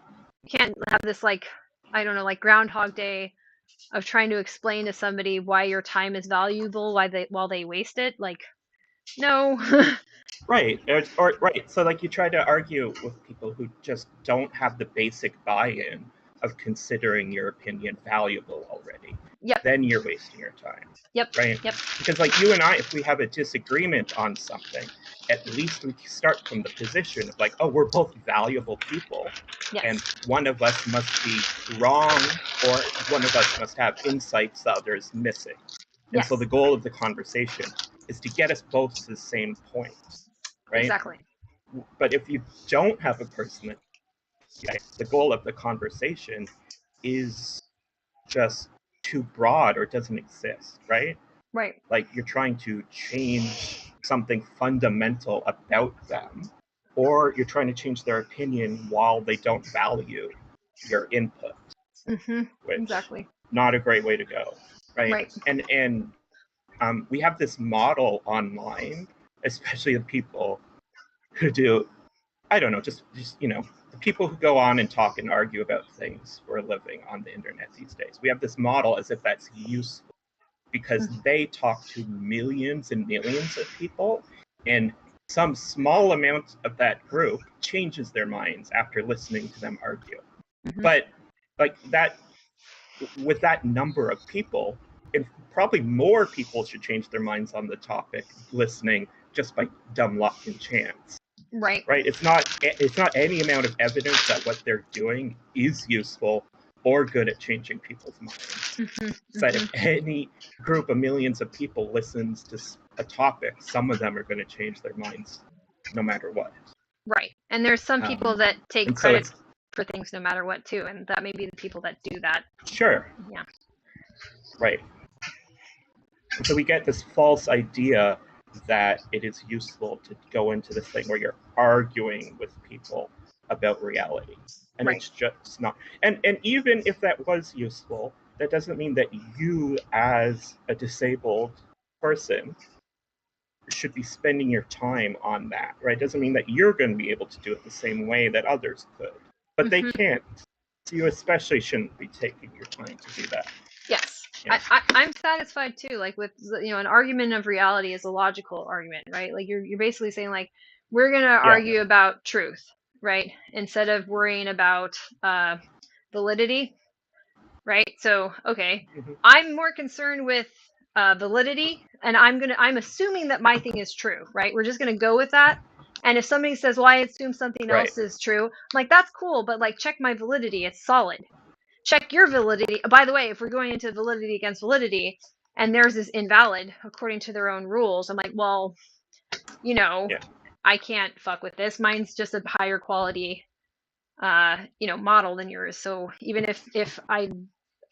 have this, like, I don't know, like Groundhog Day of trying to explain to somebody why your time is valuable, while they waste it. Like, no. Right. Right. So like you try to argue with people who just don't have the basic buy-in of considering your opinion valuable already. Yep. Then you're wasting your time. Yep. Right? Yep. Because like you and I, if we have a disagreement on something, at least we start from the position of like, oh, we're both valuable people. Yes. And one of us must be wrong, or one of us must have insights the other is missing. And Yes. so the goal of the conversation is to get us both to the same point. Right? Exactly. But if you don't have a person that, the goal of the conversation is just too broad or doesn't exist, right? Right. Like you're trying to change something fundamental about them, or you're trying to change their opinion while they don't value your input. Which Exactly. Not a great way to go, right? Right. And we have this model online, especially the people who do, I don't know, just the people who go on and talk and argue about things for a living on the internet these days. We have this model as if that's useful because they talk to millions and millions of people, and some small amount of that group changes their minds after listening to them argue. But like that, with that number of people, and probably more people should change their minds on the topic listening just by dumb luck and chance. Right. Right? It's not any amount of evidence that what they're doing is useful or good at changing people's minds. It's that if any group of millions of people listens to a topic, some of them are going to change their minds no matter what. Right. And there's some people that take so credit for things no matter what too, and that may be the people that do that. Sure. Yeah. Right. So we get this false idea that it is useful to go into this thing where you're arguing with people about reality. And Right. It's just not. And even if that was useful, that doesn't mean that you as a disabled person should be spending your time on that, right? It doesn't mean that you're going to be able to do it the same way that others could. But they can't. So you especially shouldn't be taking your time to do that. Yes. Yeah. I'm satisfied too. Like with, an argument of reality is a logical argument, right? Like you're basically saying like, we're going to argue about truth, right? Instead of worrying about validity, right? So, okay, I'm more concerned with validity, and I'm assuming that my thing is true, right? We're just going to go with that. And if somebody says, well, I assume something else is true, I'm like, that's cool, but like, check my validity. It's solid. Check your validity. By the way, if we're going into validity against validity and theirs is invalid according to their own rules, I'm like, well, I can't fuck with this. Mine's just a higher quality, model than yours. So even if I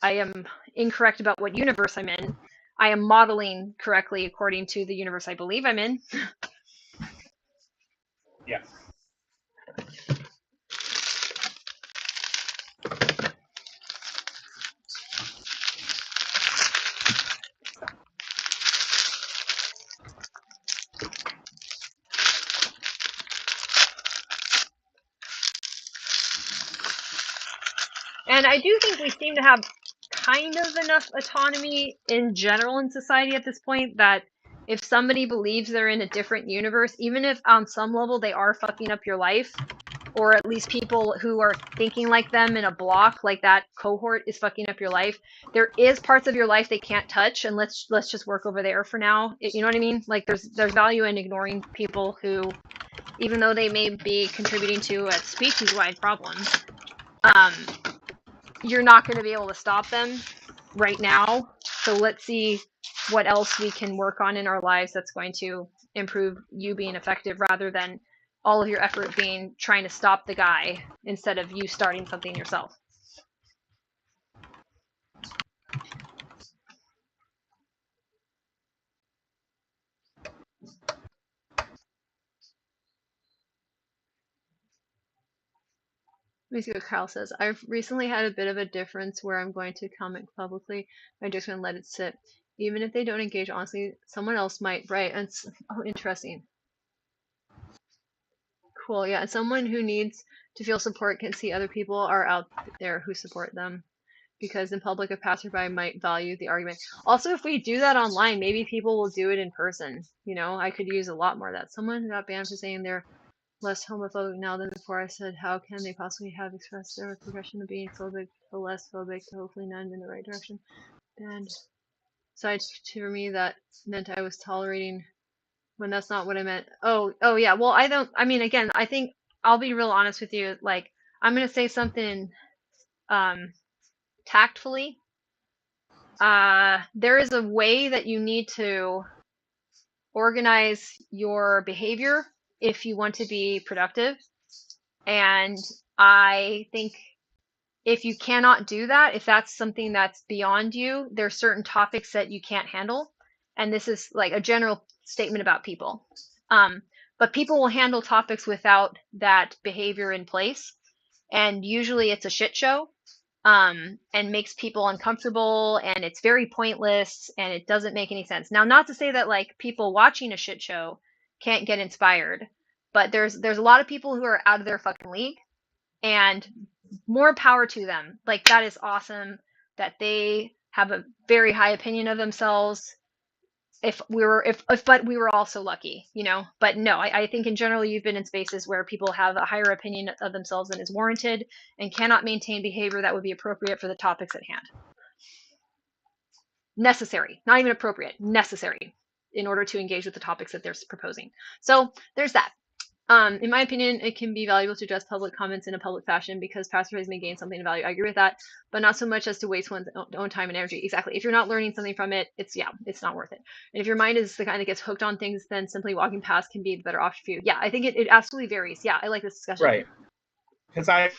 am incorrect about what universe I'm in, I am modeling correctly according to the universe I believe I'm in. Yes. And I do think we seem to have kind of enough autonomy in general in society at this point that if somebody believes they're in a different universe, even if on some level they are fucking up your life, or at least people who are thinking like them in a block, like that cohort is fucking up your life, there is parts of your life they can't touch, and let's just work over there for now. You know what I mean? Like there's value in ignoring people who, even though they may be contributing to a species-wide problem, you're not going to be able to stop them right now. So let's see what else we can work on in our lives that's going to improve you being effective, rather than all of your effort being trying to stop the guy instead of you starting something yourself. Let me see what Kyle says. I've recently had a bit of a difference where I'm going to comment publicly. I'm just going to let it sit. Even if they don't engage honestly, someone else might. Right. And interesting. Cool. Yeah. Someone who needs to feel support can see other people are out there who support them. Because in public, a passerby might value the argument. Also, if we do that online, maybe people will do it in person. I could use a lot more of that. Someone got banned for saying they're less homophobic now than before. I said, how can they possibly have expressed their progression of being phobic to less phobic to hopefully none in the right direction? And so to me, that meant I was tolerating when that's not what I meant. Oh yeah. Well, again, I think I'll be real honest with you. Like, I'm going to say something tactfully. There is a way that you need to organize your behavior if you want to be productive. And I think if you cannot do that, if that's something that's beyond you, there's certain topics that you can't handle. And this is like a general statement about people. But people will handle topics without that behavior in place. And usually it's a shit show. And makes people uncomfortable, and it's very pointless, and it doesn't make any sense. Now, not to say that like people watching a shit show can't get inspired, but there's a lot of people who are out of their fucking league, and more power to them. Like, that is awesome that they have a very high opinion of themselves. But we were also lucky, But no, I think in general you've been in spaces where people have a higher opinion of themselves than is warranted and cannot maintain behavior that would be appropriate for the topics at hand. Necessary, not even appropriate, necessary in order to engage with the topics that they're proposing. So there's that. In my opinion, it can be valuable to address public comments in a public fashion because passersby may gain something of value. I agree with that, but not so much as to waste one's own time and energy. Exactly. If you're not learning something from it, it's not worth it. And if your mind is the kind that gets hooked on things, then simply walking past can be the better option for you. Yeah, I think it absolutely varies. Yeah, I like this discussion. Right. Because I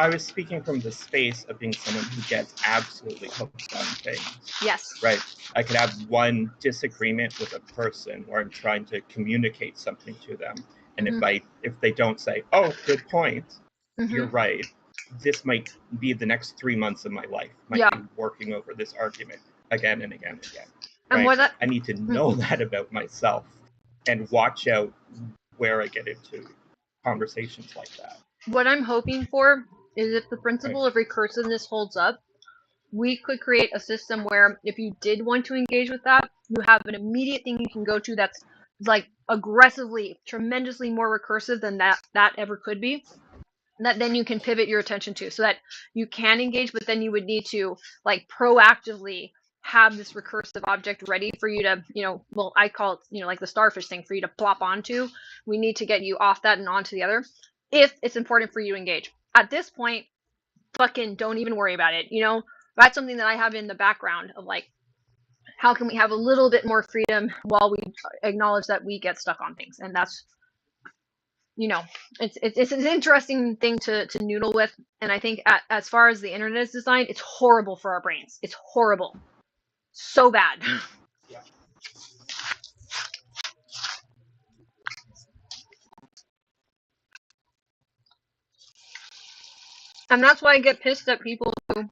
was speaking from the space of being someone who gets absolutely hooked on things. Yes. Right. I could have one disagreement with a person where I'm trying to communicate something to them. And if they don't say, oh, good point, you're right, this might be the next 3 months of my life. Be working over this argument again and again and again. Right? And I need to know that about myself and watch out where I get into conversations like that. What I'm hoping for is if the principle of recursiveness holds up, we could create a system where if you did want to engage with that, you have an immediate thing you can go to that's like aggressively, tremendously more recursive than that ever could be. That then you can pivot your attention to so that you can engage, but then you would need to like proactively have this recursive object ready for you to, well, I call it, like the starfish thing for you to plop onto. We need to get you off that and onto the other if it's important for you to engage. At this point, fucking don't even worry about it. That's something that I have in the background of like, how can we have a little bit more freedom while we acknowledge that we get stuck on things? And that's, it's an interesting thing to noodle with. And I think as far as the internet is designed, it's horrible for our brains. It's horrible. So bad. Yeah. And that's why I get pissed at people who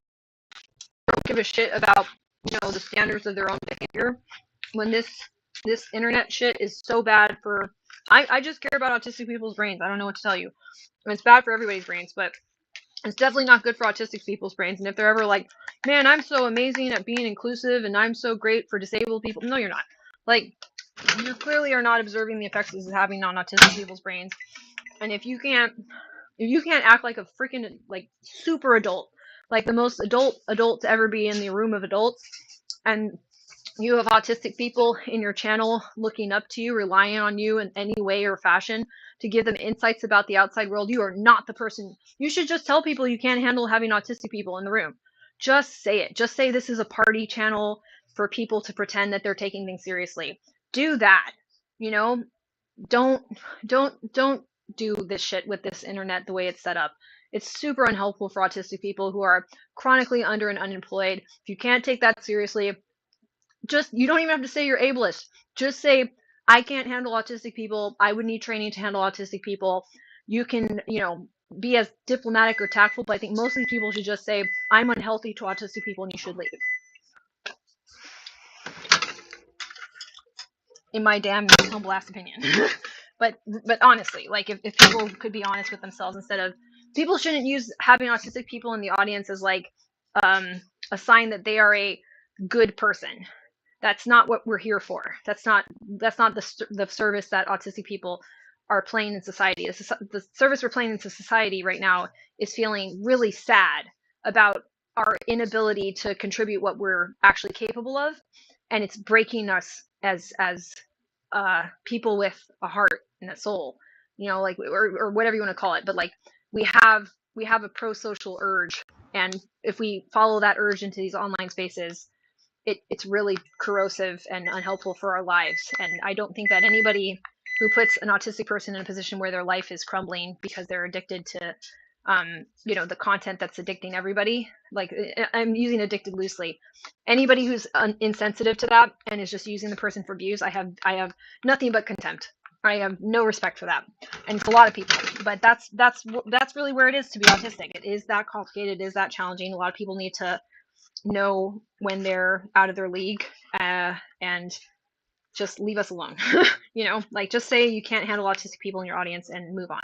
don't give a shit about, the standards of their own behavior. When this internet shit is so bad for, I just care about autistic people's brains. I don't know what to tell you. And it's bad for everybody's brains, but it's definitely not good for autistic people's brains. And if they're ever like, man, I'm so amazing at being inclusive and I'm so great for disabled people. No, you're not. Like, you clearly are not observing the effects this is having on autistic people's brains. And if you can't act like a freaking like super adult, like the most adult to ever be in the room of adults, and you have autistic people in your channel looking up to you, relying on you in any way or fashion to give them insights about the outside world, you are not the person. You should just tell people you can't handle having autistic people in the room. Just say it. Just say this is a party channel for people to pretend that they're taking things seriously. Do that. Don't do this shit with this internet the way it's set up. It's super unhelpful for autistic people who are chronically under and unemployed. If you can't take that seriously, you don't even have to say you're ableist. Just say, I can't handle autistic people. I would need training to handle autistic people. You can, be as diplomatic or tactful, but I think most of these people should just say, I'm unhealthy to autistic people and you should leave. In my damn humble ass opinion. But honestly, like if people could be honest with themselves instead of, people shouldn't use having autistic people in the audience as like a sign that they are a good person. That's not what we're here for. That's not the service that autistic people are playing in society. The service we're playing into society right now is feeling really sad about our inability to contribute what we're actually capable of, and it's breaking us as people with a heart and a soul, like or whatever you want to call it. But like we have a pro-social urge, and if we follow that urge into these online spaces, it's really corrosive and unhelpful for our lives. And I don't think that anybody who puts an autistic person in a position where their life is crumbling because they're addicted to, the content that's addicting everybody, like I'm using addicted loosely. Anybody who's insensitive to that and is just using the person for views, I have nothing but contempt. I have no respect for that, and it's a lot of people. But that's really where it is to be autistic. It is that complicated. It is that challenging. A lot of people need to know when they're out of their league, and just leave us alone. Like just say you can't handle autistic people in your audience and move on.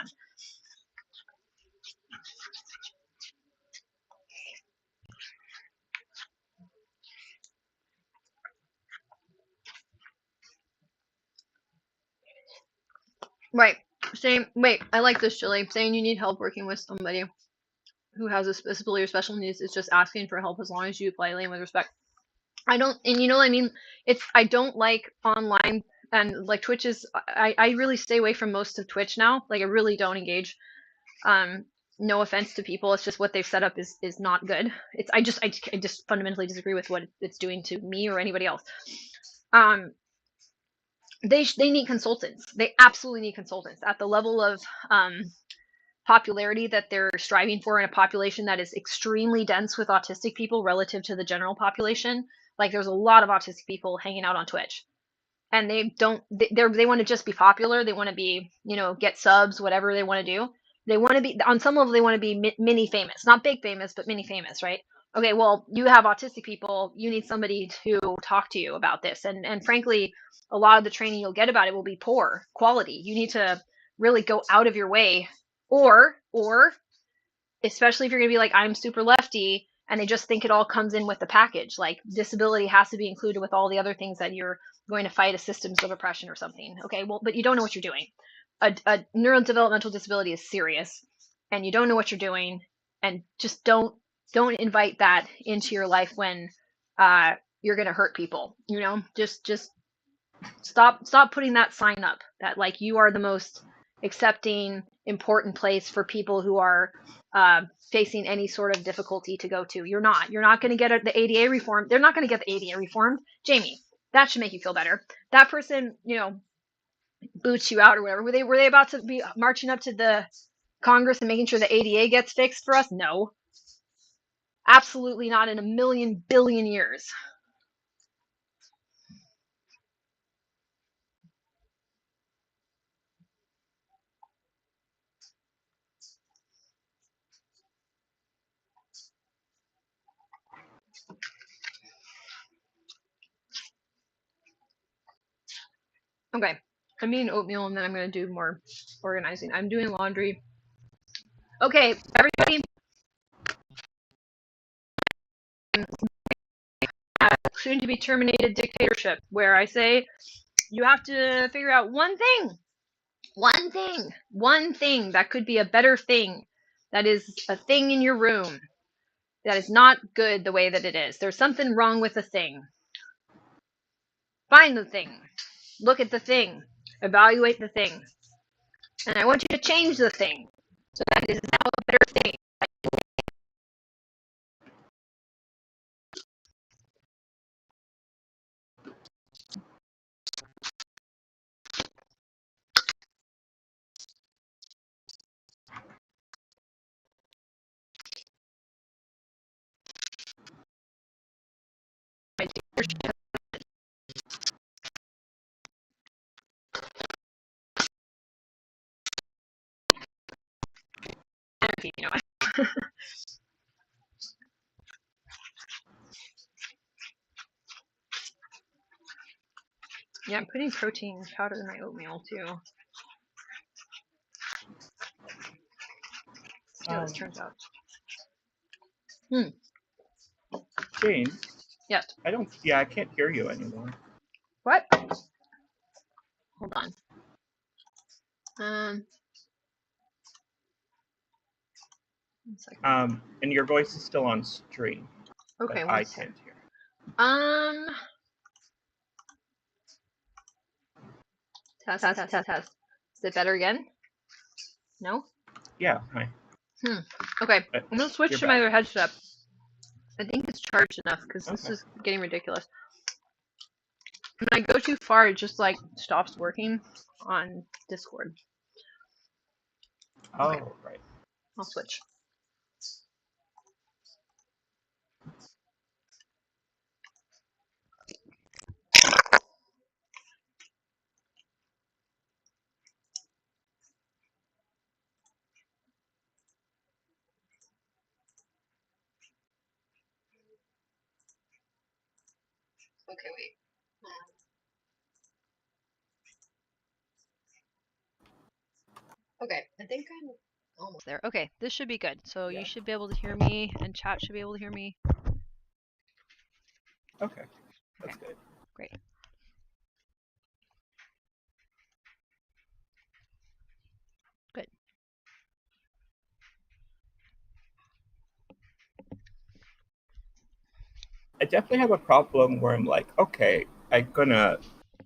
Right. I like this, Julie. Saying you need help working with somebody who has a disability or special needs is just asking for help as long as you politely and with respect. I don't like online and like Twitch is, I really stay away from most of Twitch now. Like I really don't engage. No offense to people, it's just what they've set up is not good. I just fundamentally disagree with what it's doing to me or anybody else. They need consultants. They absolutely need consultants at the level of popularity that they're striving for in a population that is extremely dense with autistic people relative to the general population. Like there's a lot of autistic people hanging out on Twitch, and they want to just be popular. They want to be, get subs, whatever they want to do. They want to be, on some level, they want to be mini famous, not big famous, but mini famous, right? Okay, well, you have autistic people, you need somebody to talk to you about this. And frankly, a lot of the training you'll get about it will be poor quality. You need to really go out of your way, or especially if you're going to be like, I'm super lefty, and they just think it all comes in with the package. Like disability has to be included with all the other things that you're going to fight, as systems of oppression or something. Okay, well, but you don't know what you're doing. A neurodevelopmental disability is serious, and you don't know what you're doing, and just don't invite that into your life when you're going to hurt people. Just stop putting that sign up that like you are the most accepting, important place for people who are facing any sort of difficulty to go to. You're not going to get the ADA reform. They're not going to get the ADA reformed. Jamie, that should make you feel better. That person, boots you out or whatever. Were they about to be marching up to the Congress and making sure the ADA gets fixed for us? No, absolutely not in a million billion years. Okay, I'm eating oatmeal and then I'm going to do more organizing. I'm doing laundry. Okay, everybody. Soon to be terminated dictatorship, where I say you have to figure out one thing that could be a better thing, that is a thing in your room that is not good the way that it is. There's something wrong with the thing. Find the thing. Look at the thing. Evaluate the thing. And I want you to change the thing so that it is now a better thing. Yeah, I'm putting protein powder in my oatmeal too. See how this turns out. Jane? Yes. I can't hear you anymore. What? Hold on. One second. And your voice is still on stream. Okay, I can't hear. Test. Is it better again? No? Yeah, hi. Okay, I'm gonna switch to my other headset. I think it's charged enough because this is getting ridiculous. When I go too far, it just like stops working on Discord. Oh, okay. Right. I'll switch. Okay, wait. Okay, I think I'm almost there. Okay, this should be good. So you should be able to hear me, and chat should be able to hear me. Okay, that's good. Great. Good. I definitely have a problem where I'm like, okay, I'm gonna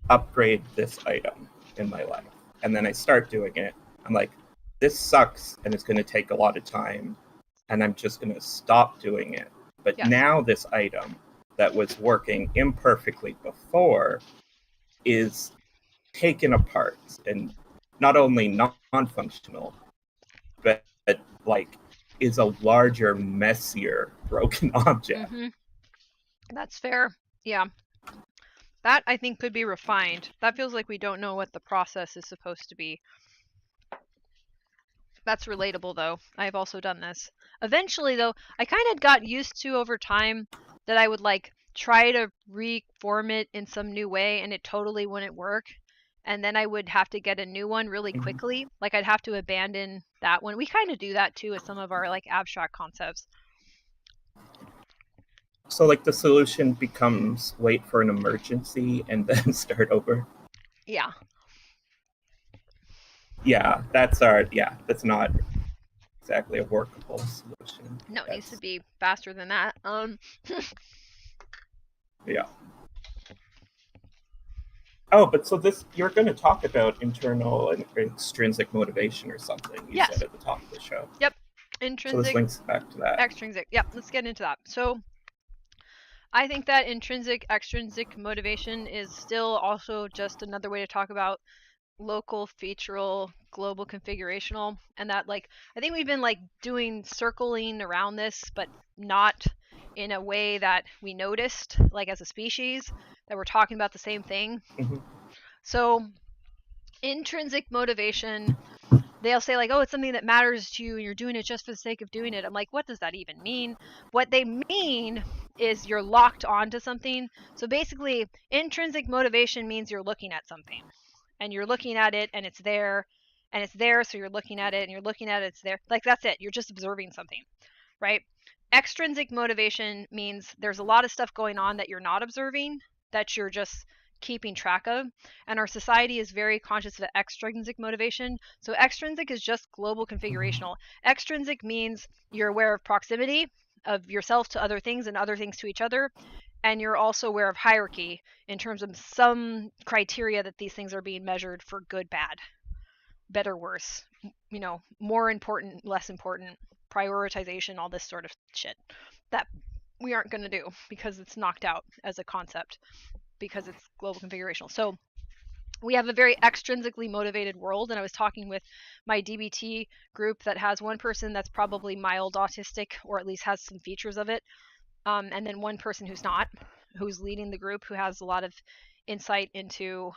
upgrade this item in my life. And then I start doing it. I'm like, this sucks and it's going to take a lot of time. And I'm just going to stop doing it. But now this item that was working imperfectly before is taken apart and not only non-functional, but like is a larger, messier, broken object. Mm-hmm. That's fair. Yeah. That, I think, could be refined. That feels like we don't know what the process is supposed to be. That's relatable, though. I've also done this. Eventually, though, I kind of got used to over time that I would, like, try to reform it in some new way, and it totally wouldn't work. And then I would have to get a new one really quickly. Like, I'd have to abandon that one. We kind of do that, too, with some of our, like, abstract concepts. So, like, the solution becomes wait for an emergency and then start over? Yeah. Yeah, that's not exactly a workable solution. No, it needs to be faster than that. Yeah. Oh, but so you're going to talk about internal and extrinsic motivation or something, you said at the top of the show. Yep. Intrinsic. So this links back to that. Extrinsic. Yep, let's get into that. So I think that intrinsic, extrinsic motivation is still also just another way to talk about local, featural, global, configurational, and that, like, I think we've been, like, doing circling around this, but not in a way that we noticed, like, as a species, that we're talking about the same thing. Mm-hmm. So intrinsic motivation, they'll say, like, oh, it's something that matters to you and you're doing it just for the sake of doing it. I'm like, what does that even mean? What they mean is you're locked onto something. So basically, intrinsic motivation means you're looking at something and you're looking at it and it's there and it's there. So you're looking at it and you're looking at it, it's there. Like, that's it. You're just observing something, right? Extrinsic motivation means there's a lot of stuff going on that you're not observing, that you're just keeping track of. And our society is very conscious of extrinsic motivation. So extrinsic is just global configurational. Extrinsic means you're aware of proximity of yourself to other things and other things to each other. And you're also aware of hierarchy in terms of some criteria that these things are being measured for: good, bad, better, worse, more important, less important, prioritization, all this sort of shit that we aren't going to do because it's knocked out as a concept because it's global configurational. So we have a very extrinsically motivated world, and I was talking with my DBT group that has one person that's probably mild autistic, or at least has some features of it, and then one person who's not, who's leading the group, who has a lot of insight into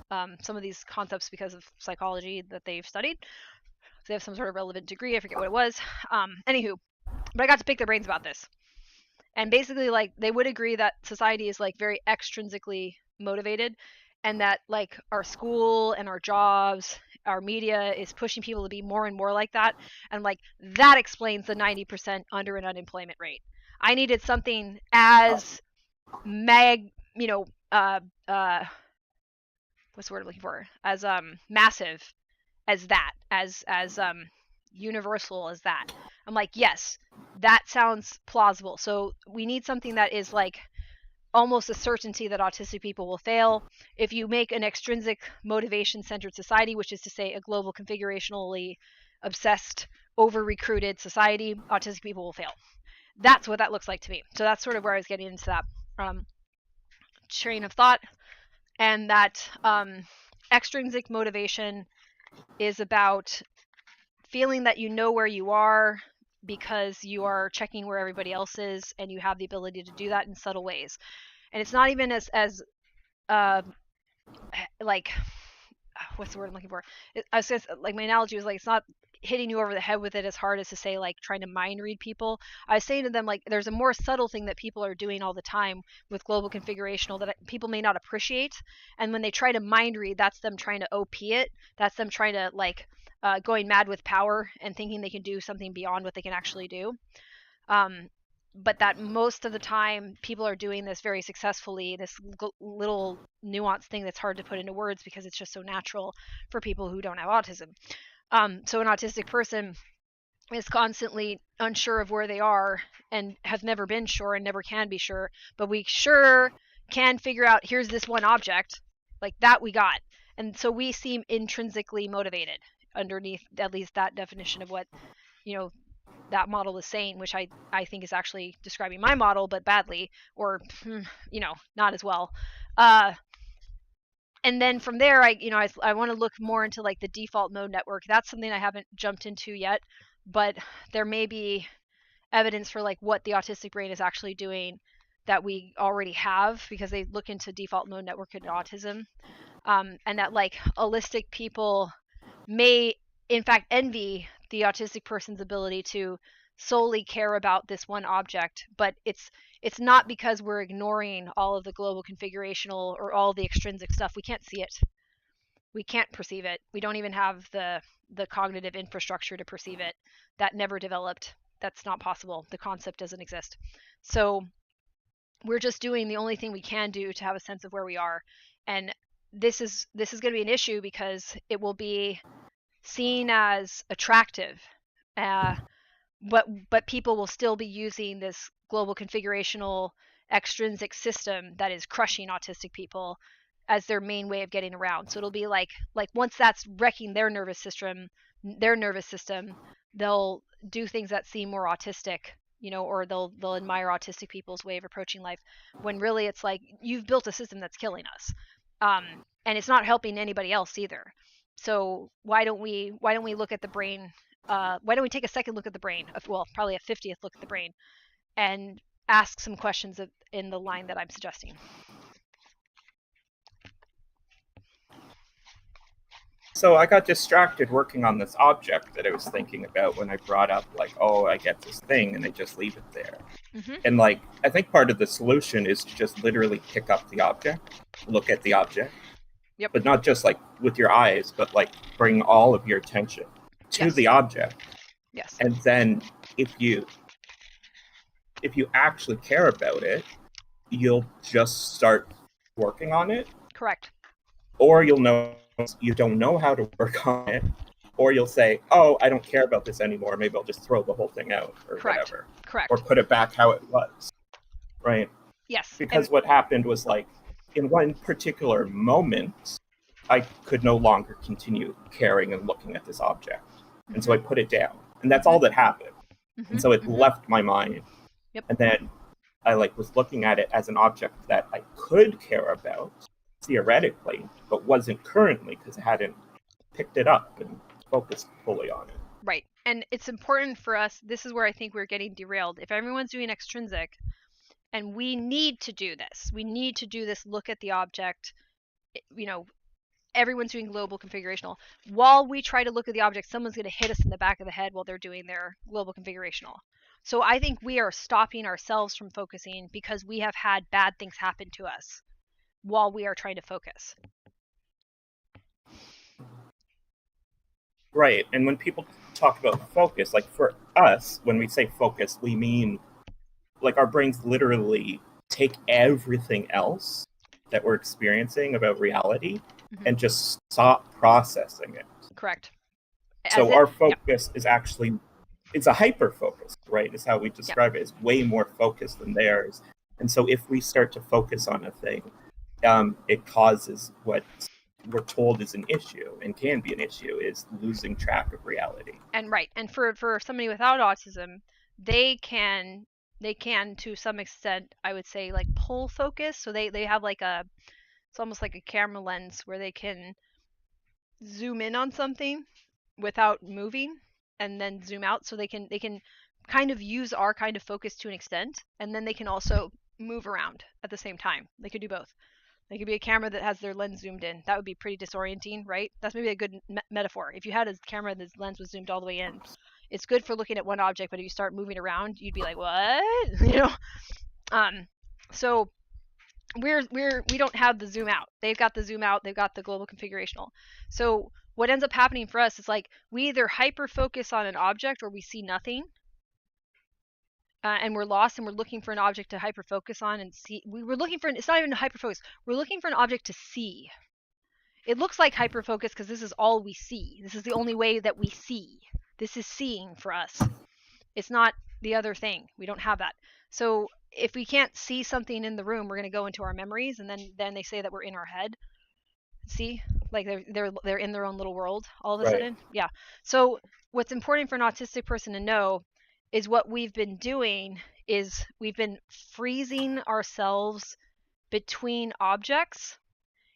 some of these concepts because of psychology that they've studied. So they have some sort of relevant degree. I forget what it was. Anywho, but I got to pick their brains about this. And basically, like, they would agree that society is, like, very extrinsically motivated, and that, like, our school and our jobs, our media is pushing people to be more and more like that. And, like, that explains the 90% under and unemployment rate. I needed something as what's the word I'm looking for? As massive as that, as universal as that. I'm like, yes, that sounds plausible. So we need something that is, like, almost a certainty that autistic people will fail. If you make an extrinsic motivation-centered society, which is to say a global configurationally obsessed, over-recruited society, autistic people will fail. That's what that looks like to me. So that's sort of where I was getting into that train of thought. And that extrinsic motivation is about feeling that you know where you are because you are checking where everybody else is, and you have the ability to do that in subtle ways. And it's not even as like, what's the word I'm looking for? I was just, like, my analogy was, like, it's not hitting you over the head with it as hard as to say, like, trying to mind read people. I was saying to them, like, there's a more subtle thing that people are doing all the time with global configurational that people may not appreciate. And when they try to mind read, that's them trying to OP it. That's them trying to, like, going mad with power and thinking they can do something beyond what they can actually do. But that most of the time people are doing this very successfully, this little nuanced thing that's hard to put into words because it's just so natural for people who don't have autism. So an autistic person is constantly unsure of where they are and have never been sure and never can be sure, but we sure can figure out, here's this one object, Like that we got. And so we seem intrinsically motivated underneath at least that definition of what, you know, that model is saying, which I think is actually describing my model, but badly, or, you know, not as well. And then from there, I want to look more into like the default mode network. That's something I haven't jumped into yet, but there may be evidence for like what the autistic brain is actually doing that we already have, because they look into default mode network and autism, and that like allistic people may in fact envy the autistic person's ability to solely care about this one object, but it's not because we're ignoring all of the global configurational or all the extrinsic stuff. We can't see it. We can't perceive it. We don't even have the cognitive infrastructure to perceive it. That never developed. That's not possible. The concept doesn't exist. So we're just doing the only thing we can do to have a sense of where we are. And this is going to be an issue because it will be seen as attractive, but people will still be using this global configurational extrinsic system that is crushing autistic people as their main way of getting around. So it'll be like once that's wrecking their nervous system, they'll do things that seem more autistic, you know, or they'll admire autistic people's way of approaching life, when really it's like, you've built a system that's killing us, and it's not helping anybody else either. So why don't we look at the brain? Why don't we take a second look at the brain? Well, probably a 50th look at the brain, and ask some questions in the line that I'm suggesting. So I got distracted working on this object that I was thinking about when I brought up, like, oh, I get this thing, and I just leave it there. Mm-hmm. And, like, I think part of the solution is to just literally pick up the object, look at the object. Yep. But not just, like, with your eyes, but, like, bring all of your attention to Yes. the object. Yes. And then if you actually care about it, you'll just start working on it. Correct. Or you'll know you don't know how to work on it, or you'll say, oh, I don't care about this anymore, maybe I'll just throw the whole thing out, or whatever. Correct. Or put it back how it was, right? Yes. Because what happened was, like, in one particular moment, I could no longer continue caring and looking at this object. Mm-hmm. And so I put it down, and that's all that happened. Mm-hmm. And so it left my mind. Yep. And then I, like, was looking at it as an object that I could care about, theoretically, but wasn't currently, because I hadn't picked it up and focused fully on it. Right. And it's important for us, this is where I think we're getting derailed. If everyone's doing extrinsic, and we need to do this, look at the object, you know, everyone's doing global configurational. While we try to look at the object, someone's going to hit us in the back of the head while they're doing their global configurational. So I think we are stopping ourselves from focusing because we have had bad things happen to us while we are trying to focus. Right. And when people talk about focus, like for us, when we say focus, we mean, like, our brains literally take everything else that we're experiencing about reality and just stop processing it. Correct. So our focus is actually, it's a hyper focus, right? Is how we describe it. It's way more focused than theirs. And so if we start to focus on a thing, it causes what we're told is an issue and can be an issue, is losing track of reality. And right. And for somebody without autism, they can to some extent, I would say, like, pull focus. So they have like it's almost like a camera lens where they can zoom in on something without moving and then zoom out. So they can kind of use our kind of focus to an extent, and then they can also move around at the same time. They could do both. They could be a camera that has their lens zoomed in. That would be pretty disorienting, right? That's maybe a good metaphor. If you had a camera that's lens was zoomed all the way in, it's good for looking at one object, but if you start moving around, you'd be like, what? You know? So we don't have the zoom out. They've got the zoom out. They've got the global configurational. So what ends up happening for us is, like, we either hyper focus on an object where we see nothing, and we're lost, and we're looking for an object to hyper focus on and see. We're looking for it's not even a hyper focus. We're looking for an object to see. It looks like hyper focus because this is all we see. This is the only way that we see. This is seeing for us. It's not the other thing. We don't have that. So if we can't see something in the room, we're going to go into our memories, and then they say that we're in our head. See, like they're in their own little world all of a Right. sudden. Yeah. So what's important for an autistic person to know is what we've been doing is we've been freezing ourselves between objects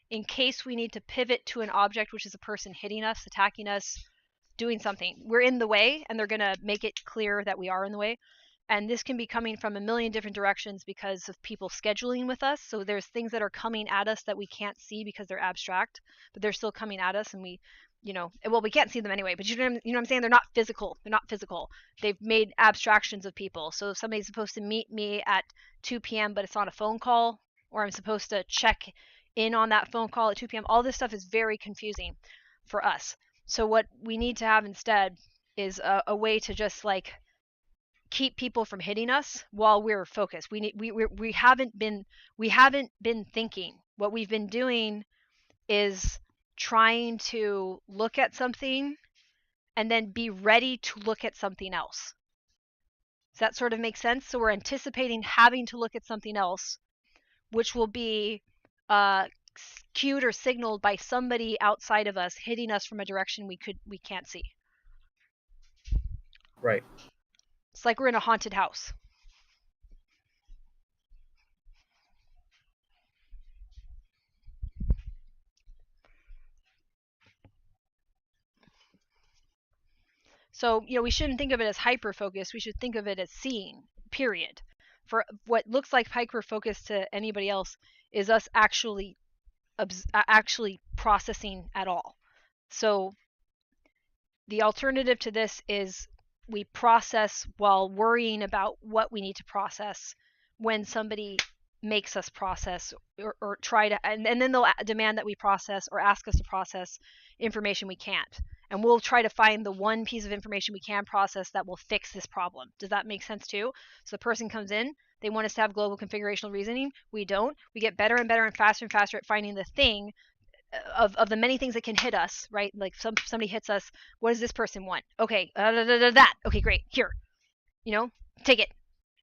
in case we need to pivot to an object, which is a person hitting us, attacking us, doing something. We're in the way, and they're going to make it clear that we are in the way. And this can be coming from a million different directions because of people scheduling with us. So there's things that are coming at us that we can't see because they're abstract, but they're still coming at us, and we, well, we can't see them anyway. But you know what I'm saying? They're not physical. They're not physical. They've made abstractions of people. So if somebody's supposed to meet me at 2 p.m., but it's on a phone call, or I'm supposed to check in on that phone call at 2 p.m., all this stuff is very confusing for us. So what we need to have instead is a way to just like keep people from hitting us while we're focused. We haven't been thinking. What we've been doing is trying to look at something and then be ready to look at something else. Does that sort of make sense? So we're anticipating having to look at something else, which will be cued or signaled by somebody outside of us hitting us from a direction we can't see. Right. It's like we're in a haunted house. So, we shouldn't think of it as hyper-focus. We should think of it as seeing, period. For what looks like hyper-focus to anybody else is us actually processing at all. So the alternative to this is we process while worrying about what we need to process when somebody makes us process or try to, and then they'll demand that we process or ask us to process information we can't. And we'll try to find the one piece of information we can process that will fix this problem. Does that make sense too? So the person comes in, they want us to have global configurational reasoning. We don't. We get better and better and faster at finding the thing of the many things that can hit us, right? Like somebody hits us. What does this person want? Okay, that. Okay, great. Here, take it.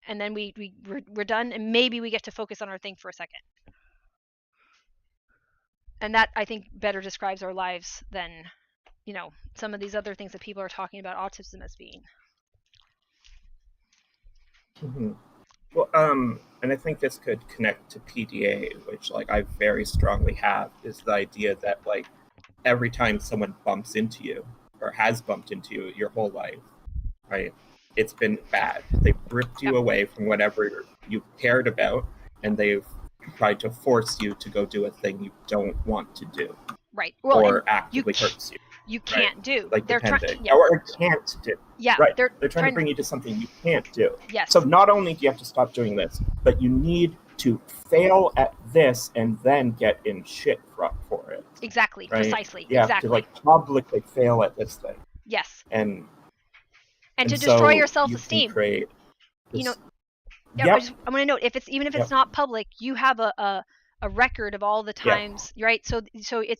And then we're done, and maybe we get to focus on our thing for a second. And that, I think, better describes our lives than some of these other things that people are talking about autism as being. Mm-hmm. Well, and I think this could connect to PDA, which like I very strongly have, is the idea that like every time someone bumps into you or has bumped into you your whole life, right? It's been bad. They've ripped you away from whatever you cared about, and they've tried to force you to go do a thing you don't want to do. Right. Well, or actively hurts you. You can't do. Like they're depending. Or can't do. Yeah. Right. They're trying to bring you to something you can't do. Yes. So not only do you have to stop doing this, but you need to fail at this and then get in shit for it. Exactly. Right? Precisely. You exactly. have to like publicly fail at this thing. Yes. And to destroy your so self-esteem. You create this, I want to note, if it's not public, you have a record of all the times, right? So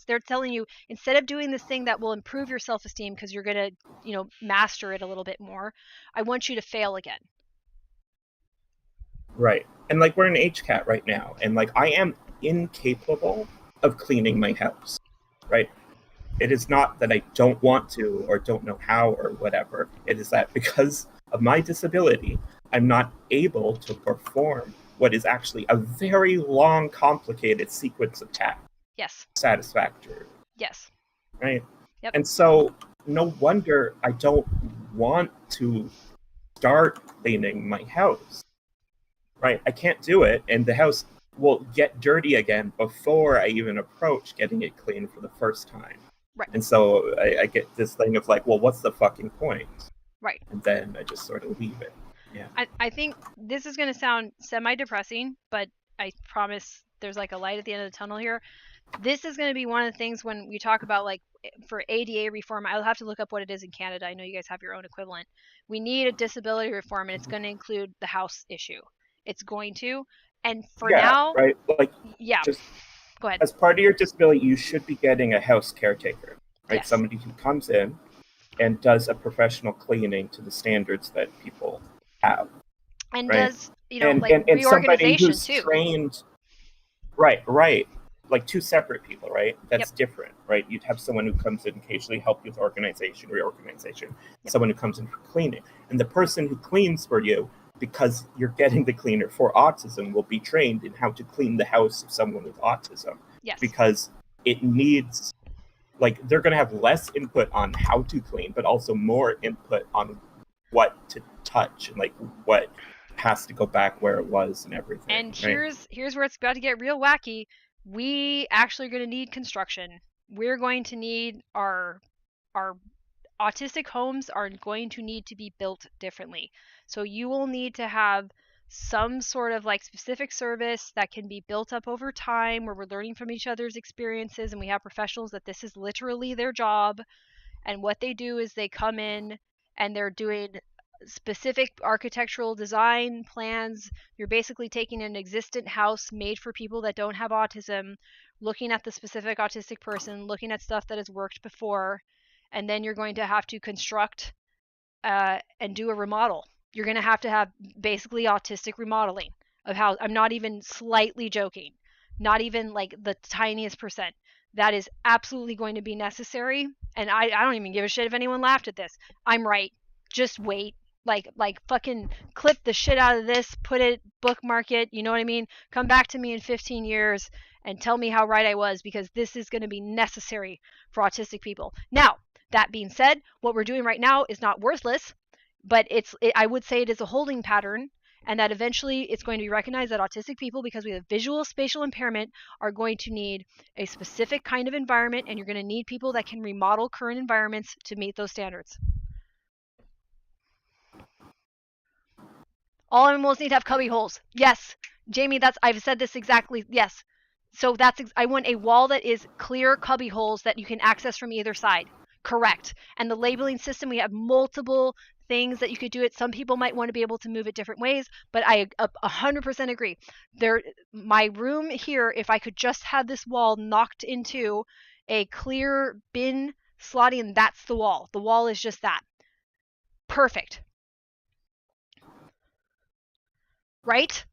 they're telling you, instead of doing this thing that will improve your self-esteem because you're gonna master it a little bit more, I want you to fail again. Right. And like we're in HCAT right now, and like I am incapable of cleaning my house, right? It is not that I don't want to or don't know how or whatever. It is that because of my disability, I'm not able to perform what is actually a very long, complicated sequence of tasks. Yes. Satisfactory. Yes. Right? Yep. And so no wonder I don't want to start cleaning my house. Right? I can't do it, and the house will get dirty again before I even approach getting it clean for the first time. Right. And so I get this thing of like, well, what's the fucking point? Right. And then I just sort of leave it. Yeah. I think this is going to sound semi-depressing, but I promise there's like a light at the end of the tunnel here. This is going to be one of the things when we talk about like for ADA reform, I'll have to look up what it is in Canada. I know you guys have your own equivalent. We need a disability reform, and it's going to include the house issue. It's going to. And for now, right? Like, just go ahead. As part of your disability, you should be getting a house caretaker, right? Yes. Somebody who comes in and does a professional cleaning to the standards that people have. And right? Does, like and reorganization somebody who's too. Trained. Right. like two separate people, right? That's different, right? You'd have someone who comes in occasionally help you with organization, reorganization, someone who comes in for cleaning. And the person who cleans for you, because you're getting the cleaner for autism, will be trained in how to clean the house of someone with autism. Yes. Because it needs, like, they're going to have less input on how to clean, but also more input on what to touch and, like, what has to go back where it was and everything. And right? here's where it's about to get real wacky. We actually are going to need construction. We're going to need our autistic homes are going to need to be built differently. So you will need to have some sort of like specific service that can be built up over time where we're learning from each other's experiences and we have professionals that this is literally their job. And what they do is they come in and they're doing specific architectural design plans. You're basically taking an existent house made for people that don't have autism, looking at the specific autistic person, looking at stuff that has worked before, and then you're going to have to construct and do a remodel. You're going to have basically autistic remodeling of how, I'm not even slightly joking, not even like the tiniest percent. That is absolutely going to be necessary. And I don't even give a shit if anyone laughed at this. I'm right. Just wait. Like fucking clip the shit out of this, put it, bookmark it, you know what I mean? Come back to me in 15 years and tell me how right I was, because this is going to be necessary for autistic people. Now, that being said, what we're doing right now is not worthless, but I would say it is a holding pattern, and that eventually it's going to be recognized that autistic people, because we have visual spatial impairment, are going to need a specific kind of environment, and you're going to need people that can remodel current environments to meet those standards. All animals need to have cubby holes. Yes, Jamie, I've said this exactly. Yes. So I want a wall that is clear cubby holes that you can access from either side. Correct. And the labeling system, we have multiple things that you could do it. Some people might want to be able to move it different ways, but I 100% agree. My room here, if I could just have this wall knocked into a clear bin slotting, that's the wall. The wall is just that. Perfect. Right?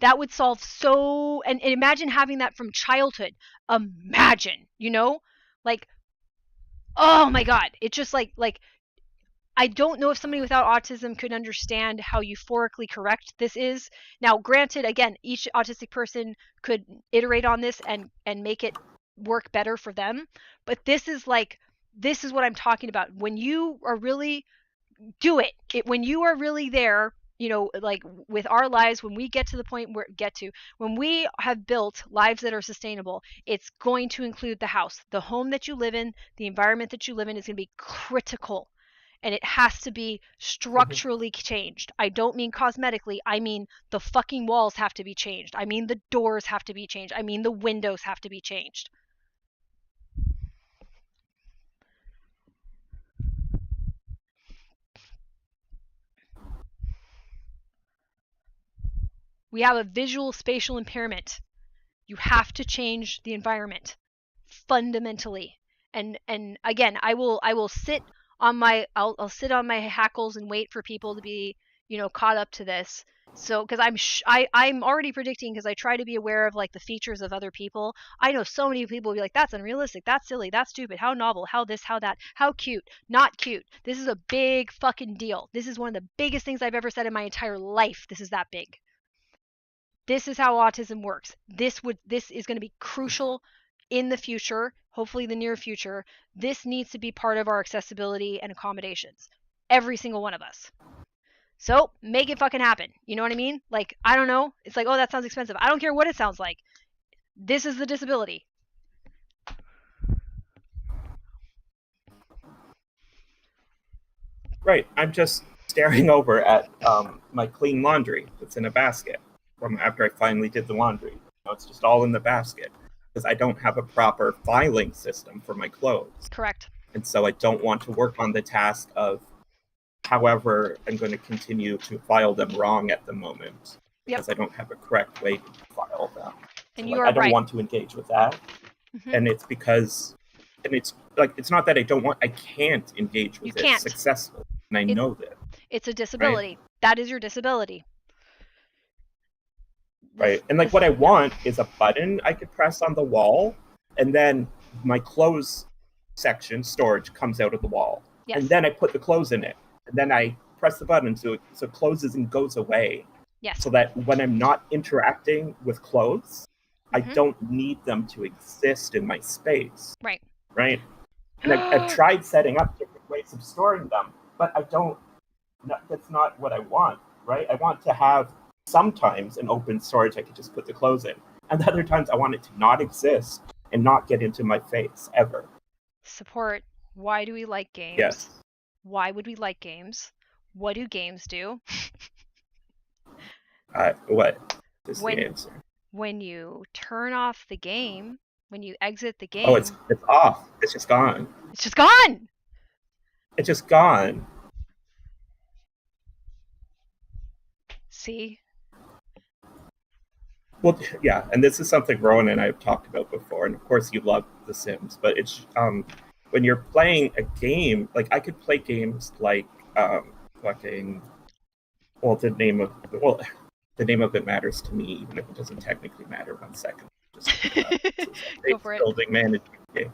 That would solve and imagine having that from childhood. Imagine, like, oh my God. It's just like, I don't know if somebody without autism could understand how euphorically correct this is. Now, granted, again, each autistic person could iterate on this and make it work better for them. But this is what I'm talking about. When you are really, when you are really there, like with our lives, when we get to the point when we have built lives that are sustainable, it's going to include the house. The home that you live in, the environment that you live in is going to be critical. And it has to be structurally changed. I don't mean cosmetically. I mean the fucking walls have to be changed. I mean the doors have to be changed. I mean the windows have to be changed. We have a visual spatial impairment. You have to change the environment fundamentally. And again, I will sit on my I'll sit on my hackles and wait for people to be, caught up to this. So, because I'm already predicting, because I try to be aware of like the features of other people. I know so many people will be like, that's unrealistic, that's silly, that's stupid, how novel, how this, how that, how cute, not cute. This is a big fucking deal. This is one of the biggest things I've ever said in my entire life. This is that big. This is how autism works. This is going to be crucial in the future, hopefully the near future. This needs to be part of our accessibility and accommodations. Every single one of us. So make it fucking happen. You know what I mean? Like, I don't know. It's like, oh, that sounds expensive. I don't care what it sounds like. This is the disability. Right. I'm just staring over at my clean laundry that's in a basket from after I finally did the laundry. It's just all in the basket because I don't have a proper filing system for my clothes. Correct. And so I don't want to work on the task of, however, I'm going to continue to file them wrong at the moment because I don't have a correct way to file them. And so, I don't want to engage with that. Mm-hmm. And it's because, it's not that I can't engage with it successfully. And I know that. It's a disability. Right? That is your disability. right? And like what I want is a button I could press on the wall, and then my clothes section storage comes out of the wall. Yes. And then I put the clothes in it. And then I press the button so it closes and goes away. Yes. So that when I'm not interacting with clothes, I don't need them to exist in my space. Right. Right? And I've tried setting up different ways of storing them, but that's not what I want, right? I want to have sometimes an open storage I could just put the clothes in. And other times I want it to not exist and not get into my face ever. Support. Why do we like games? Yes. Why would we like games? What do games do? What is the answer? When you turn off the game, when you exit the game... Oh, it's off. It's just gone. It's just gone! It's just gone. See? Well, yeah, and this is something Rowan and I have talked about before, and of course you love The Sims, but it's when you're playing a game, like I could play games like the name of it matters to me, even if it doesn't technically matter. 1 second. Just Go for it. Building management game.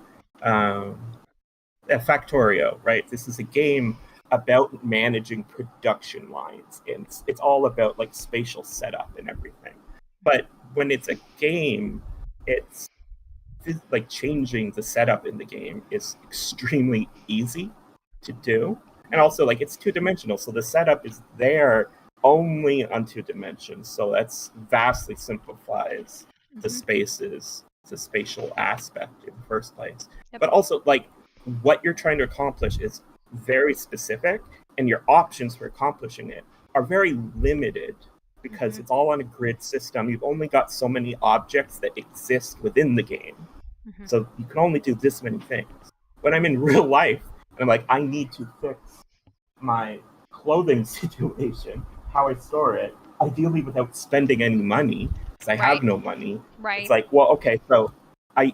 Factorio, right? This is a game about managing production lines, and it's all about like spatial setup and everything. But when it's a game, it's like changing the setup in the game is extremely easy to do. And also like it's 2-dimensional, so the setup is there only on 2 dimensions. So that's vastly simplifies the spaces, the spatial aspect in the first place. Yep. But also like what you're trying to accomplish is very specific, and your options for accomplishing it are very limited because it's all on a grid system. You've only got so many objects that exist within the game. So you can only do this many things. When I'm in real life, and I'm like, I need to fix my clothing situation, how I store it, ideally without spending any money, because I have no money. Right. It's like, well, okay, so I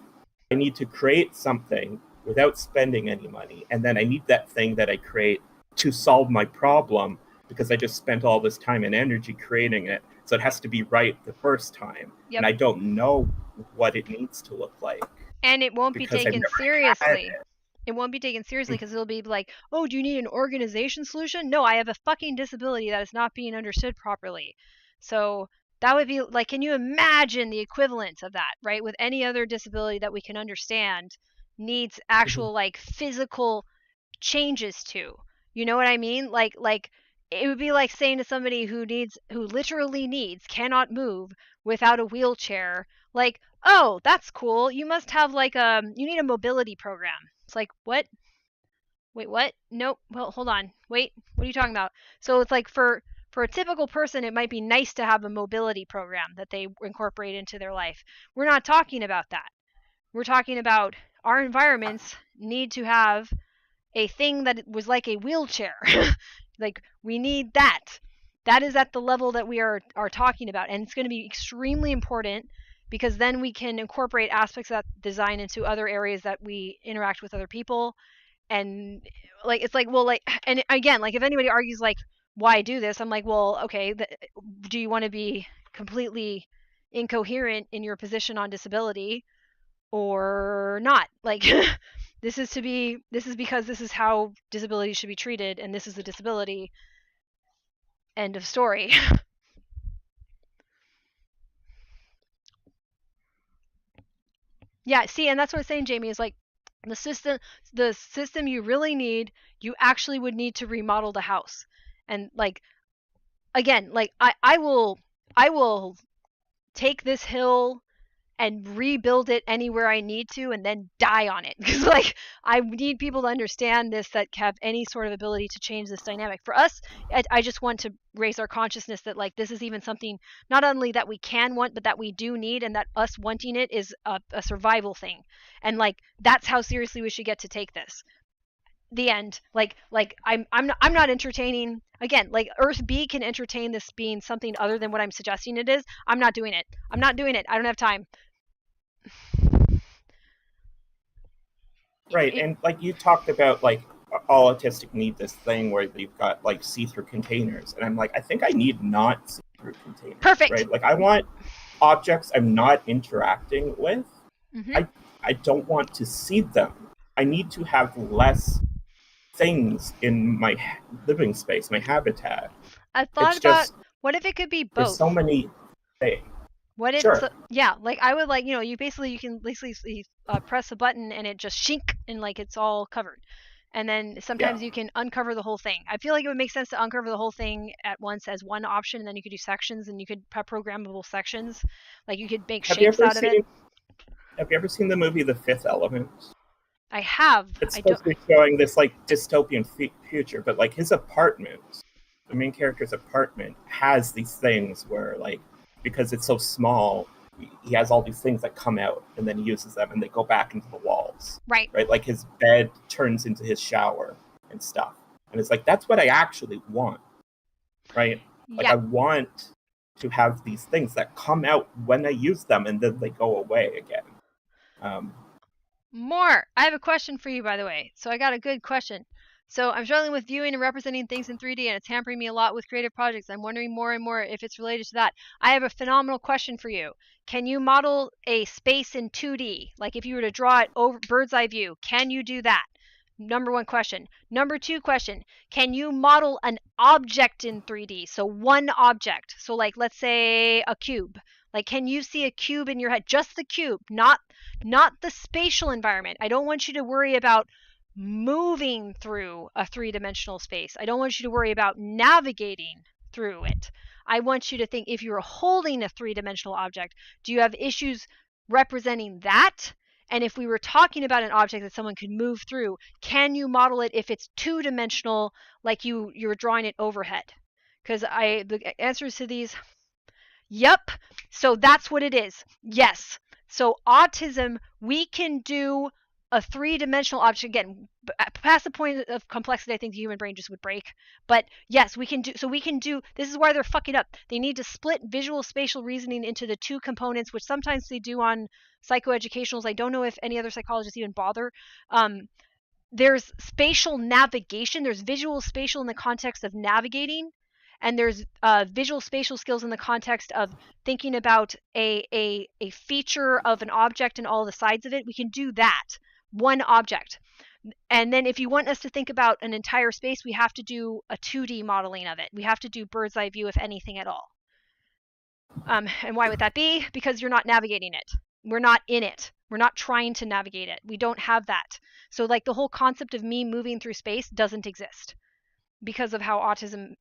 need to create something without spending any money, and then I need that thing that I create to solve my problem, because I just spent all this time and energy creating it, so it has to be right the first time. Yep. And I don't know what it needs to look like. And it won't be taken seriously. It won't be taken seriously because it'll be like, oh, do you need an organization solution? No, I have a fucking disability that is not being understood properly. So that would be like, can you imagine the equivalent of that, right? With any other disability that we can understand needs actual like physical changes to. You know what I mean? Like it would be like saying to somebody who literally needs, cannot move without a wheelchair, like, oh, that's cool. You must have like you need a mobility program. It's like, what? Wait, what? Nope. Well, hold on. Wait, what are you talking about? So it's like for a typical person, it might be nice to have a mobility program that they incorporate into their life. We're not talking about that. We're talking about our environments need to have a thing that was like a wheelchair. Like, we need that. That is at the level that we are talking about. And it's going to be extremely important because then we can incorporate aspects of that design into other areas that we interact with other people. And like, it's like, well, like, and again, like if anybody argues like, why do this? I'm like, well, okay, do you want to be completely incoherent in your position on disability or not? Like, this is because this is how disability should be treated, and this is a disability. End of story. Yeah, see, and that's what I'm saying, Jamie, is like the system you really need, you actually would need to remodel the house. And like, again, like I will take this hill and rebuild it anywhere I need to and then die on it. Because like, I need people to understand this that have any sort of ability to change this dynamic. For us, I just want to raise our consciousness that like this is even something not only that we can want, but that we do need, and that us wanting it is a survival thing. And like, that's how seriously we should get to take this. The end. Like I'm not entertaining, again, like Earth B can entertain this being something other than what I'm suggesting it is. I'm not doing it. I don't have time. Right, and like you talked about, like all autistic need this thing where you've got like see-through containers, and I'm like, I think I need not through containers. Perfect. Right? Like I want objects I'm not interacting with. Mm-hmm. I don't want to see them. I need to have less things in my living space, my habitat. I thought It's about, just what if it could be there's both? so many things. What if, Sure. so, yeah, like I would like, you know, you can basically press a button and it just shink and like it's all covered. And then sometimes you can uncover the whole thing. I feel like it would make sense to uncover the whole thing at once as one option, and then you could do sections, and you could have programmable sections. Like you could make shapes out of it. Have you ever seen the movie The Fifth Element? I have. It's I don't. supposed to be showing this like dystopian future, but like his apartment, the main character's apartment, has these things where like because it's so small, he has all these things that come out, and then he uses them, and they go back into the walls. Right. Right. Like his bed turns into his shower and stuff, and it's like that's what I actually want. Right. Like Yeah. I want to have these things that come out when I use them, and then they go away again. More. I have a question for you, by the way. So I got a good question. So I'm struggling with viewing and representing things in 3D, and it's hampering me a lot with creative projects. I'm wondering more and more if it's related to that. I have a phenomenal question for you. Can you model a space in 2D? Like if you were to draw it over bird's eye view, can you do that? Number one question. Number two question, can you model an object in 3D? So one object. So like let's say a cube. Like can you see a cube in your head? Just the cube, not the spatial environment. I don't want you to worry about moving through a three-dimensional space. I don't want you to worry about navigating through it. I want you to think if you're holding a three-dimensional object, do you have issues representing that? And if we were talking about an object that someone could move through, can you model it if it's two-dimensional, like you're drawing it overhead? Because the answers to these, yep. So that's what it is. Yes. So autism, we can do a three-dimensional object. Again, past the point of complexity, I think the human brain just would break. But yes, we can do. So we can do. This is why they're fucking up. They need to split visual spatial reasoning into the two components, which sometimes they do on psychoeducationals. I don't know if any other psychologists even bother. There's spatial navigation. There's visual spatial in the context of navigating, and there's visual spatial skills in the context of thinking about a feature of an object and all the sides of it. We can do that, one object. And then if you want us to think about an entire space, we have to do a 2D modeling of it. We have to do bird's eye view, if anything at all. And why would that be? Because you're not navigating it. We're not in it. We're not trying to navigate it. We don't have that. So like the whole concept of me moving through space doesn't exist because of how autism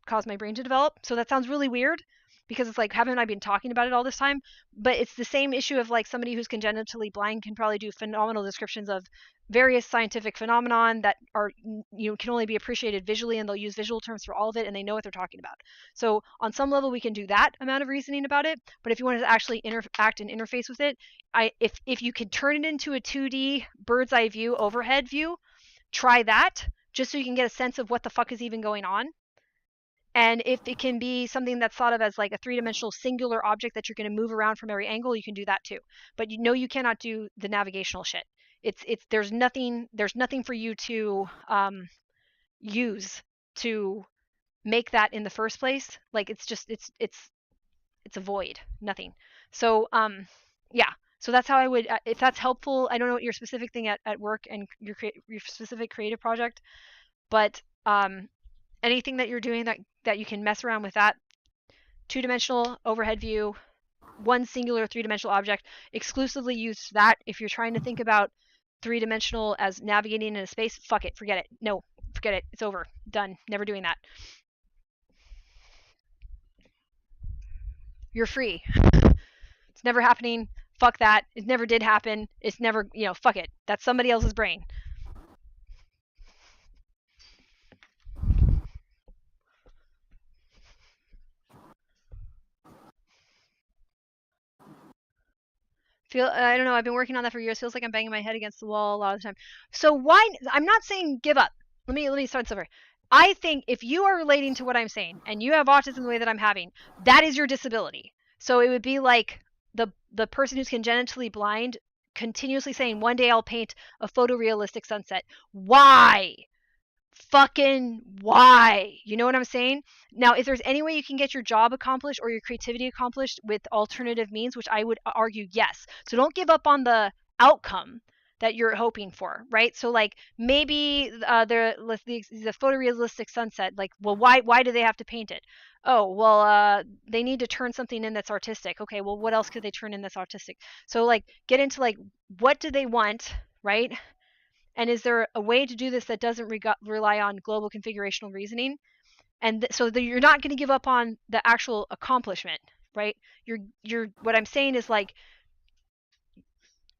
caused my brain to develop. So that sounds really weird because it's like, haven't I been talking about it all this time? But it's the same issue of like somebody who's congenitally blind can probably do phenomenal descriptions of various scientific phenomenon that are, you know, can only be appreciated visually, and they'll use visual terms for all of it, and they know what they're talking about. So on some level, we can do that amount of reasoning about it. But if you wanted to actually interact and interface with it, if you could turn it into a 2D bird's eye view, overhead view, try that just so you can get a sense of what the fuck is even going on. And if it can be something that's thought of as like a three-dimensional singular object that you're going to move around from every angle, you can do that too. But you know you cannot do the navigational shit. There's nothing for you to use to make that in the first place. Like it's a void, nothing. So yeah. So that's how I would, if that's helpful. I don't know what your specific thing at work and your specific creative project, but anything that you're doing that you can mess around with that two-dimensional overhead view, one singular three-dimensional object, exclusively use that. If you're trying to think about three-dimensional as navigating in a space, fuck it, forget it. No, forget it. It's over. Done. Never doing that. You're free. It's never happening. Fuck that. It never did happen. It's never, fuck it. That's somebody else's brain. I don't know, I've been working on that for years. Feels like I'm banging my head against the wall a lot of the time. So why, I'm not saying give up. Let me start over. I think if you are relating to what I'm saying and you have autism the way that I'm having, that is your disability. So it would be like the person who's congenitally blind continuously saying, one day I'll paint a photorealistic sunset. Why? fucking why? You know what I'm saying? Now, if there's any way you can get your job accomplished or your creativity accomplished with alternative means, which I would argue yes. So don't give up on the outcome that you're hoping for, right? So like maybe the photorealistic sunset, like, well, why do they have to paint it? Oh, well, they need to turn something in that's artistic. Okay, well, what else could they turn in that's artistic? So like get into like what do they want, right? And is there a way to do this that doesn't rely on global configurational reasoning? And so that you're not going to give up on the actual accomplishment, right? You're what I'm saying is like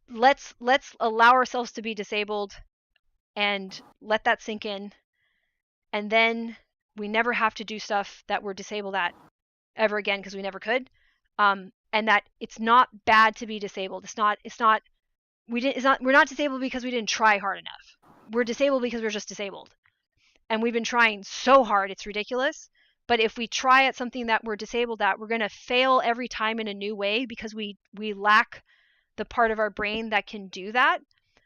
let's allow ourselves to be disabled and let that sink in, and then we never have to do stuff that we're disabled at ever again because we never could. And that it's not bad to be disabled. We're not disabled because we didn't try hard enough. We're disabled because we're just disabled. And we've been trying so hard, it's ridiculous. But if we try at something that we're disabled at, we're going to fail every time in a new way because we lack the part of our brain that can do that.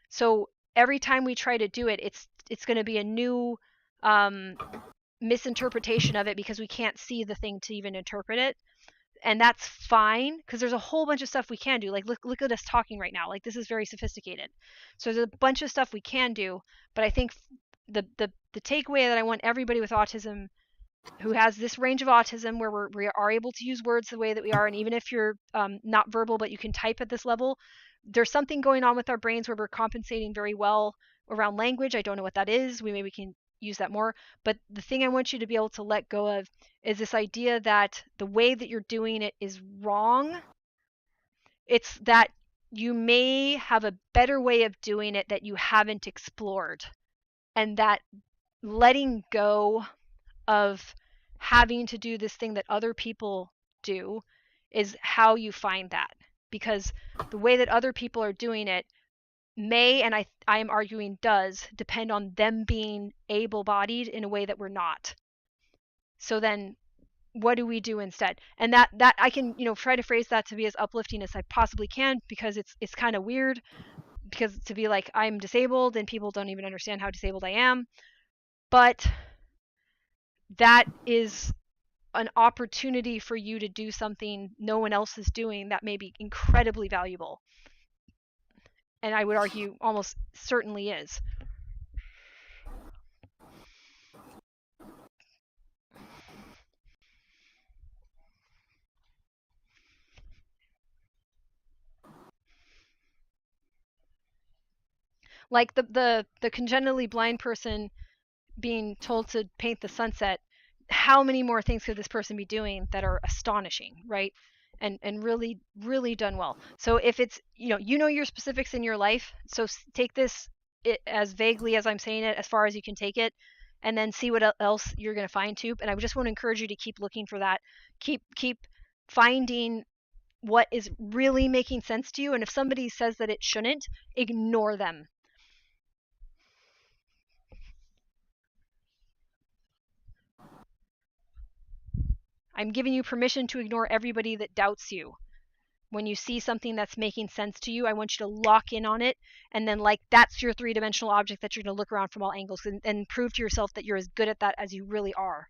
So every time we try to do it, it's going to be a new misinterpretation of it because we can't see the thing to even interpret it. And that's fine because there's a whole bunch of stuff we can do. Like look at us talking right now. Like this is very sophisticated. So there's a bunch of stuff we can do, but I think the takeaway that I want everybody with autism who has this range of autism where we are able to use words the way that we are, and even if you're not verbal but you can type at this level, there's something going on with our brains where we're compensating very well around language. I don't know what that is. We can use that more. But the thing I want you to be able to let go of is this idea that the way that you're doing it is wrong. It's that you may have a better way of doing it that you haven't explored. And that letting go of having to do this thing that other people do is how you find that. Because the way that other people are doing it may, and I am arguing does, depend on them being able-bodied in a way that we're not. So then what do we do instead? And that I can, try to phrase that to be as uplifting as I possibly can, because it's kind of weird, because to be like, I'm disabled and people don't even understand how disabled I am. But that is an opportunity for you to do something no one else is doing that may be incredibly valuable. And I would argue almost certainly is. Like the congenitally blind person being told to paint the sunset, how many more things could this person be doing that are astonishing, right? And really, really done well. So if it's, your specifics in your life, so take this as vaguely as I'm saying it, as far as you can take it, and then see what else you're going to find too. And I just want to encourage you to keep looking for that. Keep finding what is really making sense to you. And if somebody says that it shouldn't, ignore them. I'm giving you permission to ignore everybody that doubts you. When you see something that's making sense to you, I want you to lock in on it, and then that's your three-dimensional object that you're going to look around from all angles and prove to yourself that you're as good at that as you really are.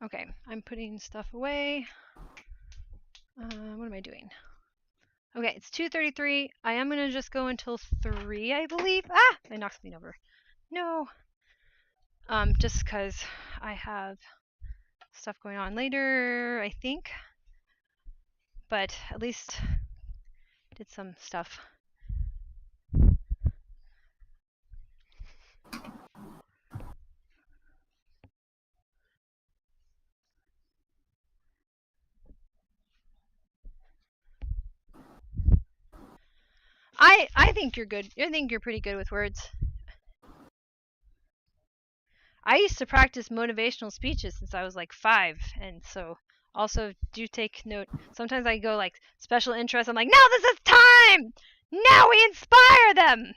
Okay, I'm putting stuff away. What am I doing? Okay, it's 2:33. I am going to just go until 3, I believe. Ah! I knocked something over. No. Just because I have stuff going on later, I think. But at least did some stuff. I think you're good. I think you're pretty good with words. I used to practice motivational speeches since I was like 5, and so also do take note. Sometimes I go like special interest. I'm like, now this is time. Now we inspire them.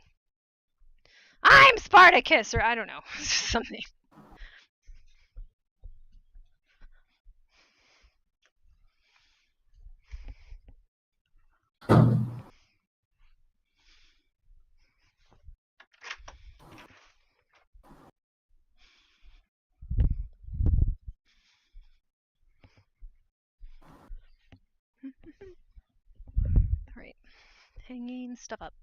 I'm Spartacus, or I don't know, something. Right, hanging stuff up.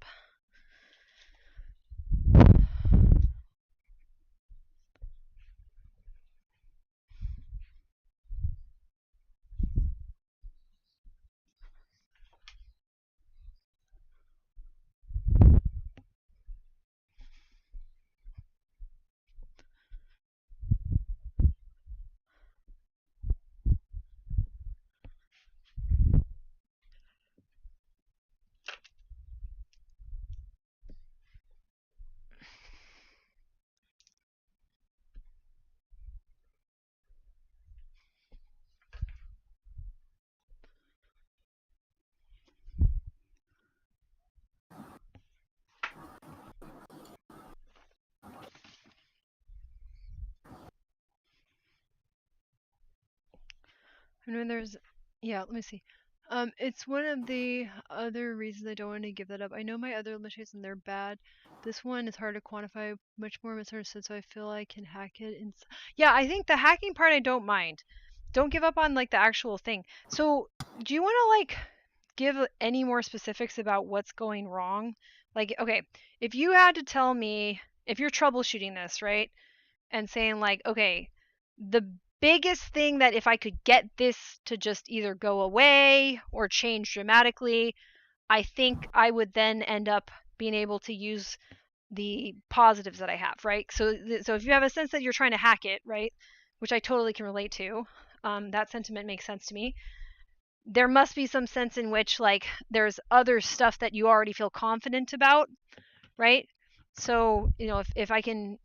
And when there's, yeah, let me see. It's one of the other reasons I don't want to give that up. I know my other limitations and they're bad. This one is hard to quantify, much more misunderstood, so I feel I can hack it. Yeah, I think the hacking part I don't mind. Don't give up on like the actual thing. So, do you want to like give any more specifics about what's going wrong? Like, okay, if you had to tell me, if you're troubleshooting this, right? And saying like, okay, the biggest thing that if I could get this to just either go away or change dramatically, I think I would then end up being able to use the positives that I have, right? So if you have a sense that you're trying to hack it, right, which I totally can relate to, that sentiment makes sense to me. There must be some sense in which like there's other stuff that you already feel confident about, right? So, you know, if I can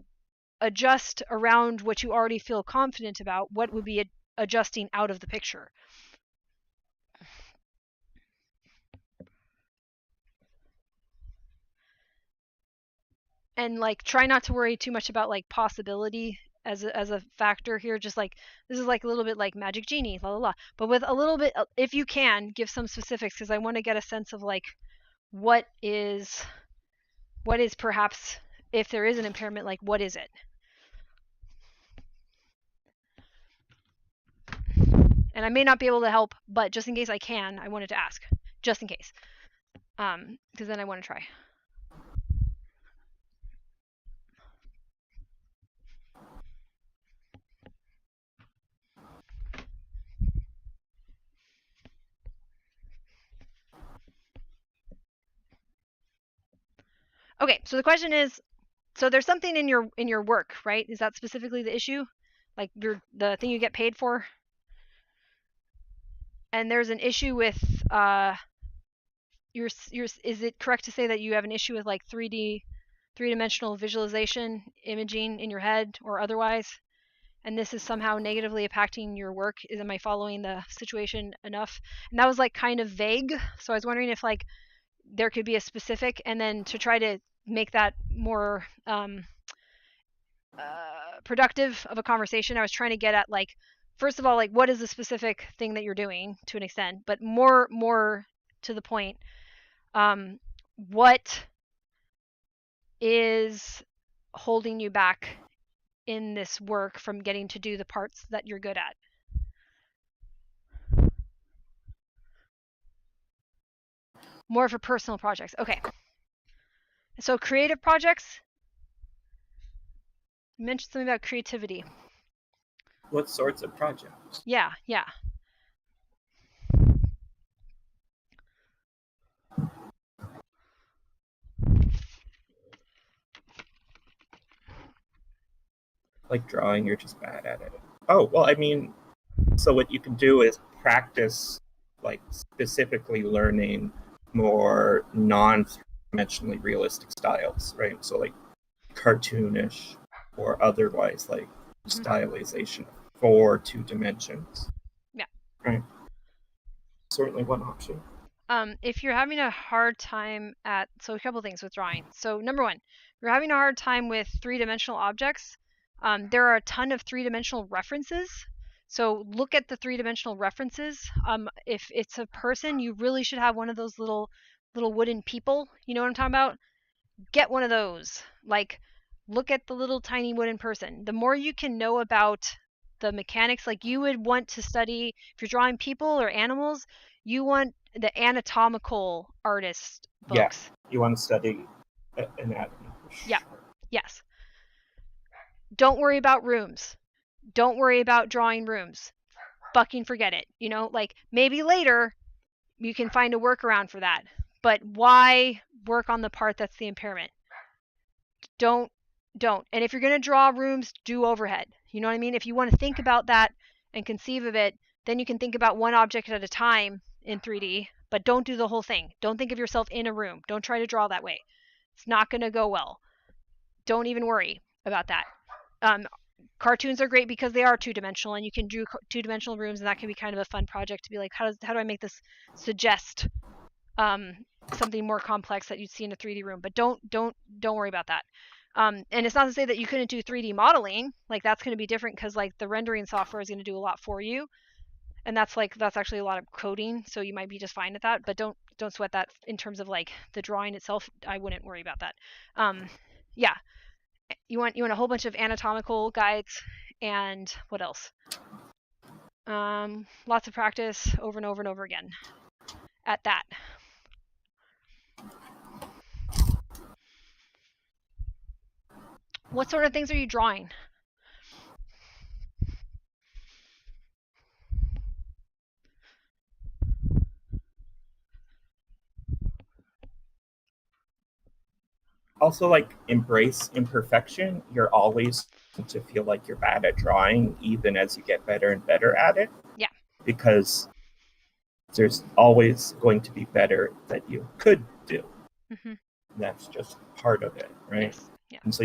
adjust around what you already feel confident about, what would be adjusting out of the picture? And like try not to worry too much about like possibility as a factor here. Just like this is like a little bit like magic genie, la la la, but with a little bit, if you can give some specifics, because I want to get a sense of like what is perhaps, if there is an impairment, like what is it? And I may not be able to help, but just in case I can, I wanted to ask, just in case, because then I want to try. Okay, so the question is, so there's something in your work, right? Is that specifically the issue? Like the thing you get paid for? And there's an issue with your is it correct to say that you have an issue with like three-dimensional visualization imaging in your head or otherwise? And this is somehow negatively impacting your work. Am I following the situation enough? And that was like kind of vague, so I was wondering if like there could be a specific, and then to try to make that more productive of a conversation, I was trying to get at like, first of all, like what is the specific thing that you're doing to an extent, but more to the point, what is holding you back in this work from getting to do the parts that you're good at? More for personal projects. Okay. So creative projects. You mentioned something about creativity. What sorts of projects? Yeah. Like drawing, you're just bad at it. Oh, well, I mean, so what you can do is practice, like specifically learning more non-dimensionally realistic styles, right? So like cartoonish or otherwise, like stylization for 2 dimensions. Yeah. Right. Certainly one option. If you're having a hard time so a couple things with drawing. So number one, you're having a hard time with 3-dimensional objects. There are a ton of 3-dimensional references. So look at the 3-dimensional references. If it's a person, you really should have one of those little wooden people. You know what I'm talking about? Get one of those. Like, look at the little tiny wooden person. The more you can know about the mechanics, like you would want to study, if you're drawing people or animals, you want the anatomical artist books. Yeah, you want to study anatomy. Yeah. Yes. Don't worry about rooms. Don't worry about drawing rooms. Fucking forget it. You know, like maybe later you can find a workaround for that. But why work on the part that's the impairment? Don't. And if you're going to draw rooms, do overhead. You know what I mean? If you want to think about that and conceive of it, then you can think about one object at a time in 3D, but don't do the whole thing. Don't think of yourself in a room. Don't try to draw that way. It's not going to go well. Don't even worry about that. Cartoons are great because they are 2-dimensional, and you can do 2-dimensional rooms, and that can be kind of a fun project to be like, how do I make this suggest something more complex that you'd see in a 3D room? But don't worry about that. And it's not to say that you couldn't do 3D modeling. Like that's going to be different because like the rendering software is going to do a lot for you, and that's actually a lot of coding, so you might be just fine at that. But don't sweat that in terms of like the drawing itself. I wouldn't worry about that. Yeah, you want a whole bunch of anatomical guides, and what else? Lots of practice over and over and over again at that. What sort of things are you drawing? Also, like, embrace imperfection. You're always going to feel like you're bad at drawing, even as you get better and better at it. Yeah. Because there's always going to be better that you could do. Mm-hmm. That's just part of it, right? Yes. Yeah. And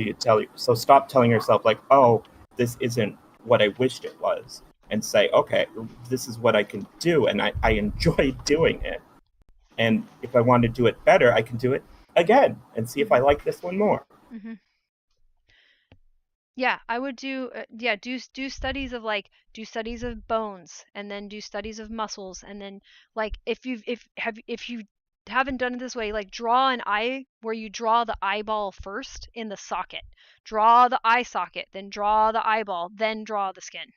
so stop telling yourself like, oh, this isn't what I wished it was, and say, okay, this is what I can do, and I enjoy doing it. And if I want to do it better, I can do it again and see if I like this one more. Mm-hmm. Yeah, I would do do studies of bones, and then do studies of muscles, and then like if you haven't done it this way, like draw an eye where you draw the eyeball first in the socket. Draw the eye socket, then draw the eyeball, then draw the skin.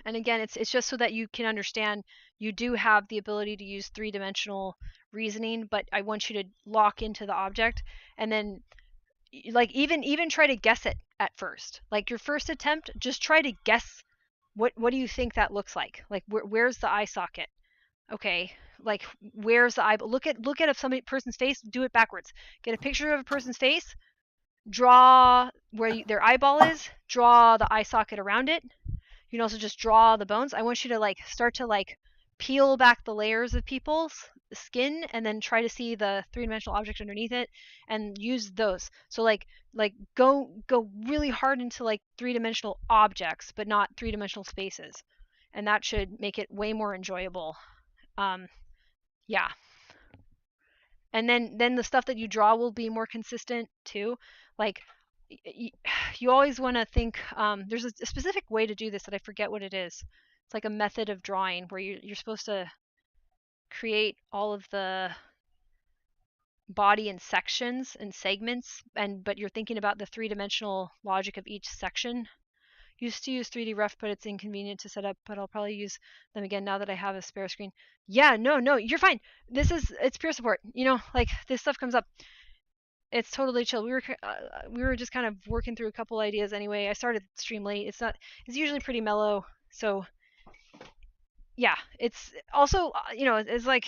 And again, it's just so that you can understand you do have the ability to use 3-dimensional reasoning, but I want you to lock into the object, and then like even try to guess it at first. Like your first attempt, just try to guess what do you think that looks like? Like where's the eye socket? Okay, like where's the eye? Look at a person's face. Do it backwards. Get a picture of a person's face. Draw where their eyeball is. Draw the eye socket around it. You can also just draw the bones. I want you to like start to like peel back the layers of people's skin, and then try to see the 3-dimensional object underneath it and use those. So like go really hard into like 3-dimensional objects, but not 3-dimensional spaces, and that should make it way more enjoyable. Yeah. And then the stuff that you draw will be more consistent too. Like you always want to think, there's a specific way to do this that I forget what it is. It's like a method of drawing where you're supposed to create all of the body in sections and segments, but you're thinking about the 3-dimensional logic of each section. Used to use 3D Ref, but it's inconvenient to set up, but I'll probably use them again now that I have a spare screen. Yeah, no, you're fine. It's peer support. You know, like this stuff comes up. It's totally chill. We were just kind of working through a couple ideas anyway. I started the stream late. It's usually pretty mellow. So yeah, it's also, it's like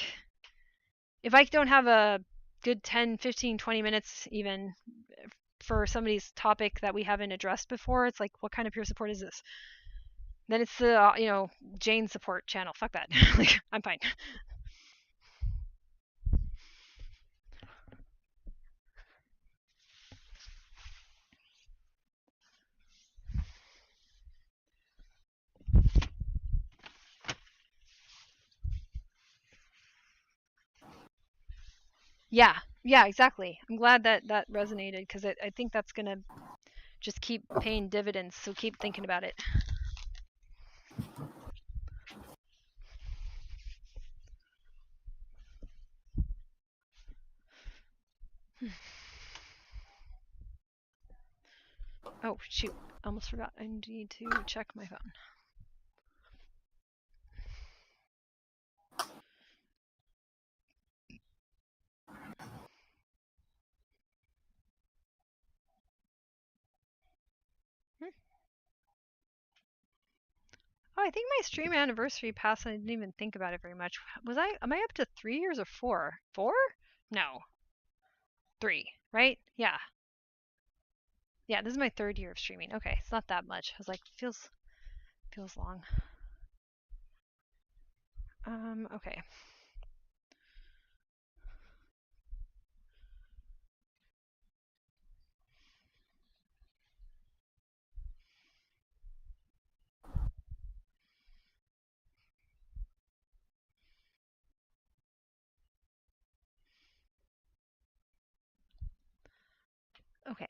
if I don't have a good 10, 15, 20 minutes even for somebody's topic that we haven't addressed before, it's like, what kind of peer support is this? Then it's the, Jane support channel. Fuck that. Like, I'm fine. Yeah, yeah, exactly. I'm glad that that resonated because I think that's gonna just keep paying dividends. So keep thinking about it. Oh shoot! Almost forgot. I need to check my phone. Oh, I think my stream anniversary passed and I didn't even think about it very much. Am I up to 3 years or 4? 4? No. 3, right? Yeah. Yeah, this is my 3rd year of streaming. Okay, it's not that much. I was like, feels long. Okay. Okay.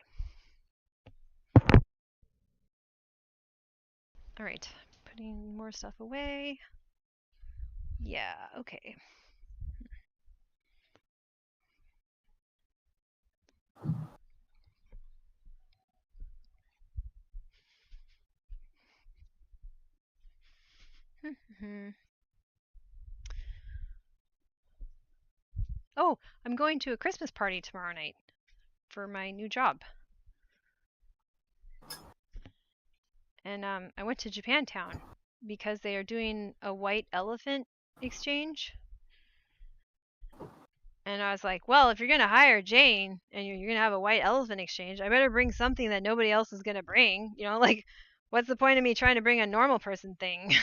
All right. Putting more stuff away. Yeah, okay. Oh, I'm going to a Christmas party tomorrow night for my new job. And I went to Japantown because they are doing a white elephant exchange. And I was like, well, if you're going to hire Jane and you're going to have a white elephant exchange, I better bring something that nobody else is going to bring. You know, like, what's the point of me trying to bring a normal person thing?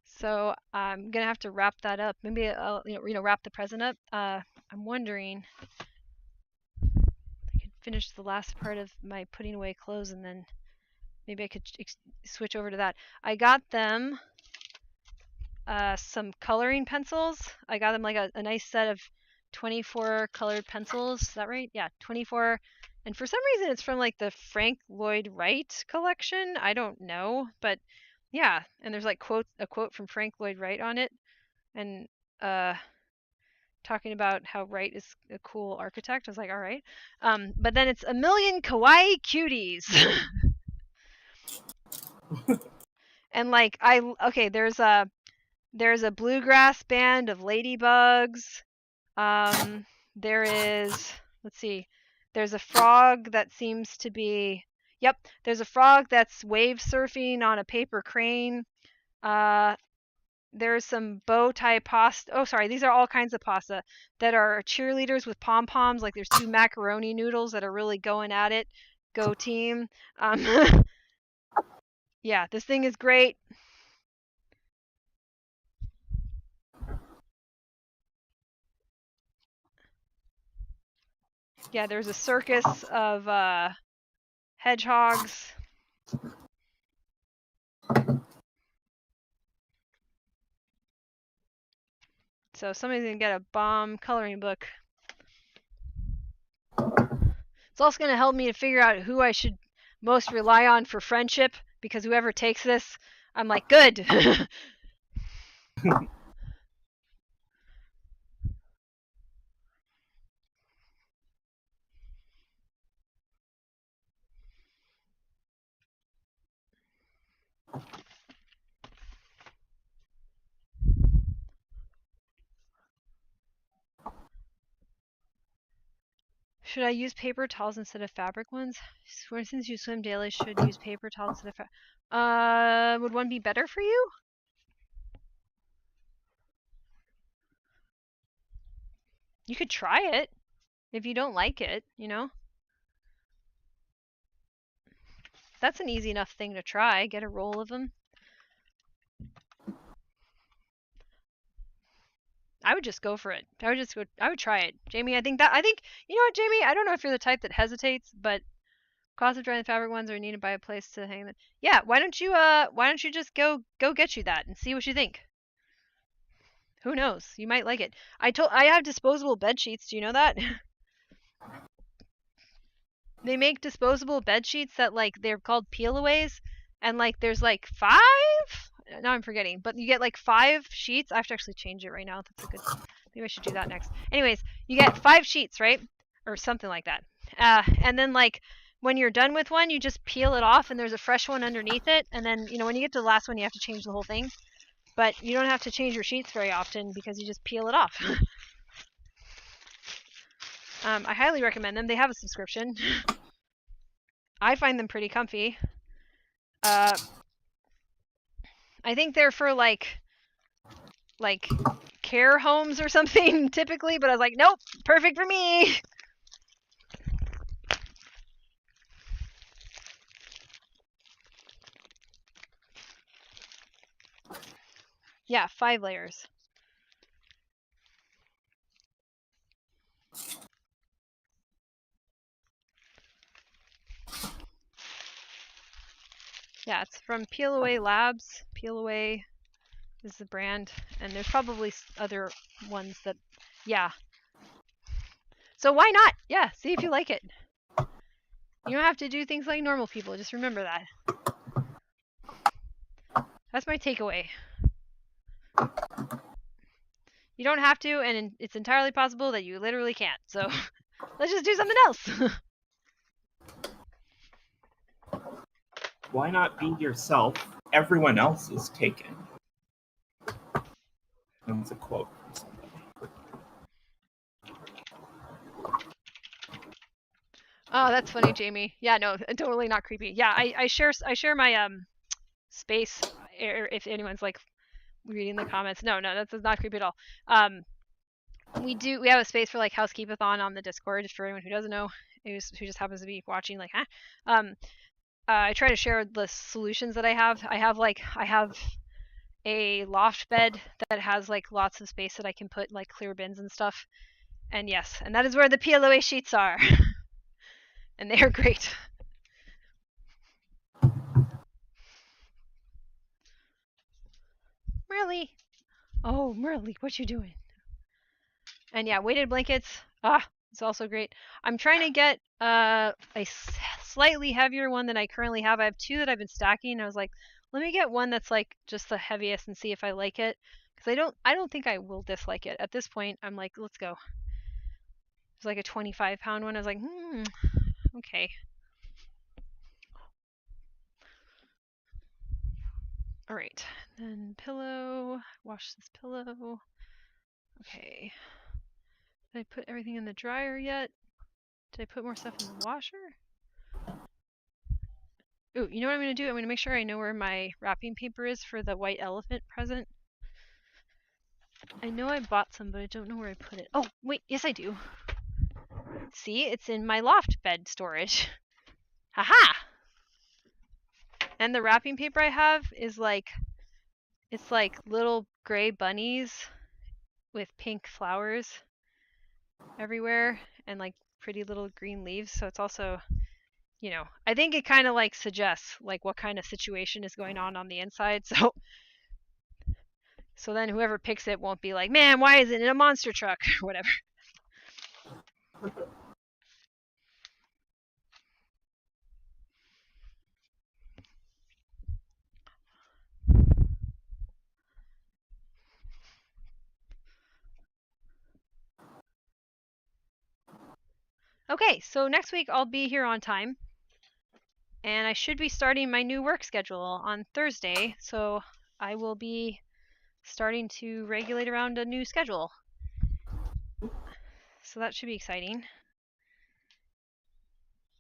So I'm going to have to wrap that up. Maybe I'll, wrap the present up. I'm wondering, I could finish the last part of my putting away clothes and then maybe I could switch over to that. I got them some coloring pencils. I got them like a nice set of 24 colored pencils. Is that right? Yeah, 24. And for some reason, it's from like the Frank Lloyd Wright collection. I don't know, but yeah. And there's like a quote from Frank Lloyd Wright on it, and talking about how Wright is a cool architect. I was like, all right. But then it's a million kawaii cuties. And like there's a bluegrass band of ladybugs. There is, let's see, there's a frog that seems to be, yep, there's a frog that's wave surfing on a paper crane. There's some bow tie pasta. Oh, sorry, these are all kinds of pasta that are cheerleaders with pom poms. Like there's 2 macaroni noodles that are really going at it. Go team. Yeah, this thing is great. Yeah, there's a circus of hedgehogs. So somebody's gonna get a bomb coloring book. It's also gonna help me to figure out who I should most rely on for friendship, because whoever takes this, I'm like, good. Should I use paper towels instead of fabric ones? For instance, you swim daily, should use paper towels instead of fabric. Would one be better for you? You could try it. If you don't like it, That's an easy enough thing to try. Get a roll of them. I would just go for it. I would try it. Jamie, I think, you know what, Jamie? I don't know if you're the type that hesitates, but cost of drying the fabric ones are needed by a place to hang them. Yeah, why don't you just go get you that and see what you think? Who knows? You might like it. I have disposable bed sheets. Do you know that? They make disposable bed sheets that like they're called peel-aways, and like there's like 5. Now I'm forgetting, but you get like 5 sheets. I have to actually change it right now. That's a good. Maybe I should do that next. Anyways, you get 5 sheets, right, or something like that. And then like when you're done with one, you just peel it off, and there's a fresh one underneath it. And then when you get to the last one, you have to change the whole thing. But you don't have to change your sheets very often because you just peel it off. I highly recommend them. They have a subscription. I find them pretty comfy. I think they're for like care homes or something typically, but I was like, nope, perfect for me. Yeah, 5 layers. Yeah, it's from Peel Away Labs. Peel Away is the brand, and there's probably other ones that, yeah. So why not? Yeah, see if you like it. You don't have to do things like normal people. Just remember that. That's my takeaway. You don't have to, and it's entirely possible that you literally can't. So let's just do something else. Why not be yourself? Everyone else is taken. That's a quote from somebody. Oh, that's funny, Jamie. Yeah, no, totally not creepy. Yeah, I share my space if anyone's like reading the comments. No, that's not creepy at all. We have a space for like Housekeep-a-thon on the Discord, for anyone who doesn't know, who just happens to be watching, like, I try to share the solutions that I have. I have a loft bed that has like lots of space that I can put like clear bins and stuff. And yes, and that is where the PLOA sheets are. And they are great. Merly. Oh, Merly, what you doing? And yeah, weighted blankets. It's also great. I'm trying to get a slightly heavier one than I currently have. I have 2 that I've been stacking. I was like, let me get one that's like just the heaviest and see if I like it. Because I don't think I will dislike it. At this point, I'm like, let's go. It's like a 25-pound one. I was like, okay. All right. Then pillow. Wash this pillow. Okay. Did I put everything in the dryer yet? Did I put more stuff in the washer? Ooh, you know what I'm going to do? I'm going to make sure I know where my wrapping paper is for the white elephant present. I know I bought some, but I don't know where I put it. Oh, wait, yes I do. See, it's in my loft bed storage. Haha! And the wrapping paper I have is like, it's like little gray bunnies with pink flowers everywhere and like pretty little green leaves. So it's also, I think it kind of like suggests like what kind of situation is going on the inside. So then whoever picks it won't be like, man, why is it in a monster truck or whatever. Okay, so next week I'll be here on time. And I should be starting my new work schedule on Thursday. So I will be starting to regulate around a new schedule. So that should be exciting.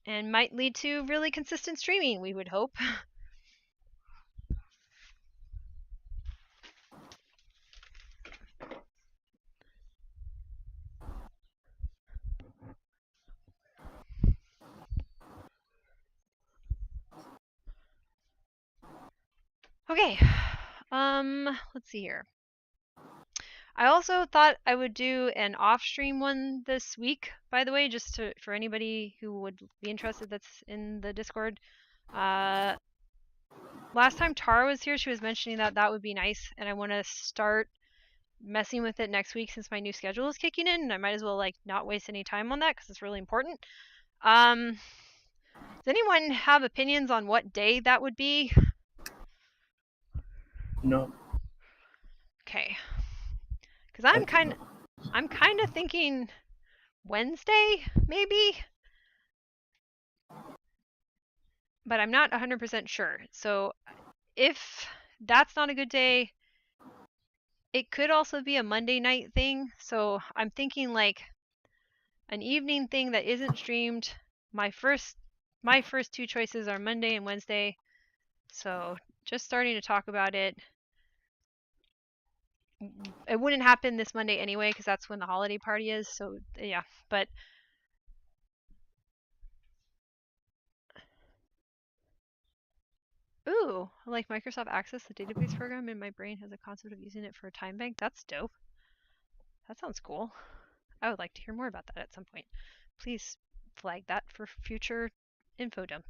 And might lead to really consistent streaming, we would hope. Okay, let's see here. I also thought I would do an off-stream one this week, by the way, just for anybody who would be interested that's in the Discord. Last time Tara was here, she was mentioning that would be nice, and I want to start messing with it next week since my new schedule is kicking in, and I might as well like not waste any time on that because it's really important. Does anyone have opinions on what day that would be? No. Okay. Because I'm kind of thinking Wednesday, maybe, but I'm not 100% sure. So if that's not a good day, it could also be a Monday night thing. So I'm thinking like an evening thing that isn't streamed. My first two choices are Monday and Wednesday. So just starting to talk about it. It wouldn't happen this Monday anyway because that's when the holiday party is. So yeah, but ooh, like Microsoft Access, the database program, and my brain has a concept of using it for a time bank. That's dope. That sounds cool. I would like to hear more about that at some point. Please flag that for future info dump.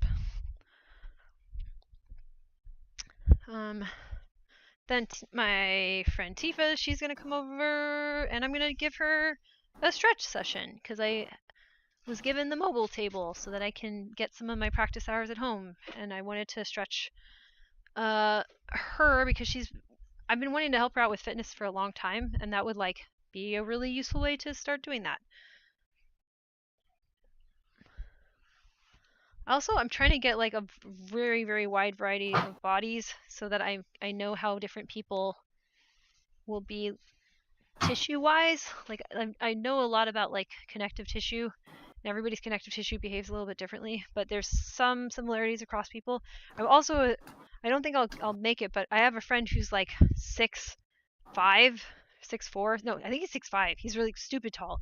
Then my friend Tifa, she's gonna come over, and I'm gonna give her a stretch session because I was given the mobile table so that I can get some of my practice hours at home, and I wanted to stretch her because I've been wanting to help her out with fitness for a long time, and that would like be a really useful way to start doing that. Also, I'm trying to get like a very, very wide variety of bodies so that I know how different people will be tissue-wise. Like I know a lot about like connective tissue, and everybody's connective tissue behaves a little bit differently, but there's some similarities across people. I don't think I'll make it, but I have a friend who's like 6'5", 6'4". No, I think he's 6'5". He's really stupid tall.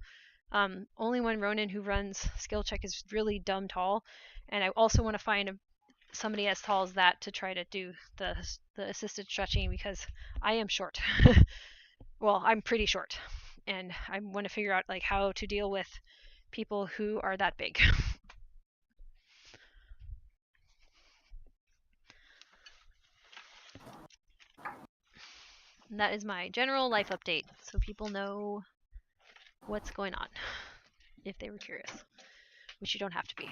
Only one Ronin who runs skill check is really dumb tall, and I also want to find somebody as tall as that to try to do the assisted stretching because I am short. Well, I'm pretty short, and I want to figure out like how to deal with people who are that big. And that is my general life update, so people know what's going on if they were curious, which you don't have to be.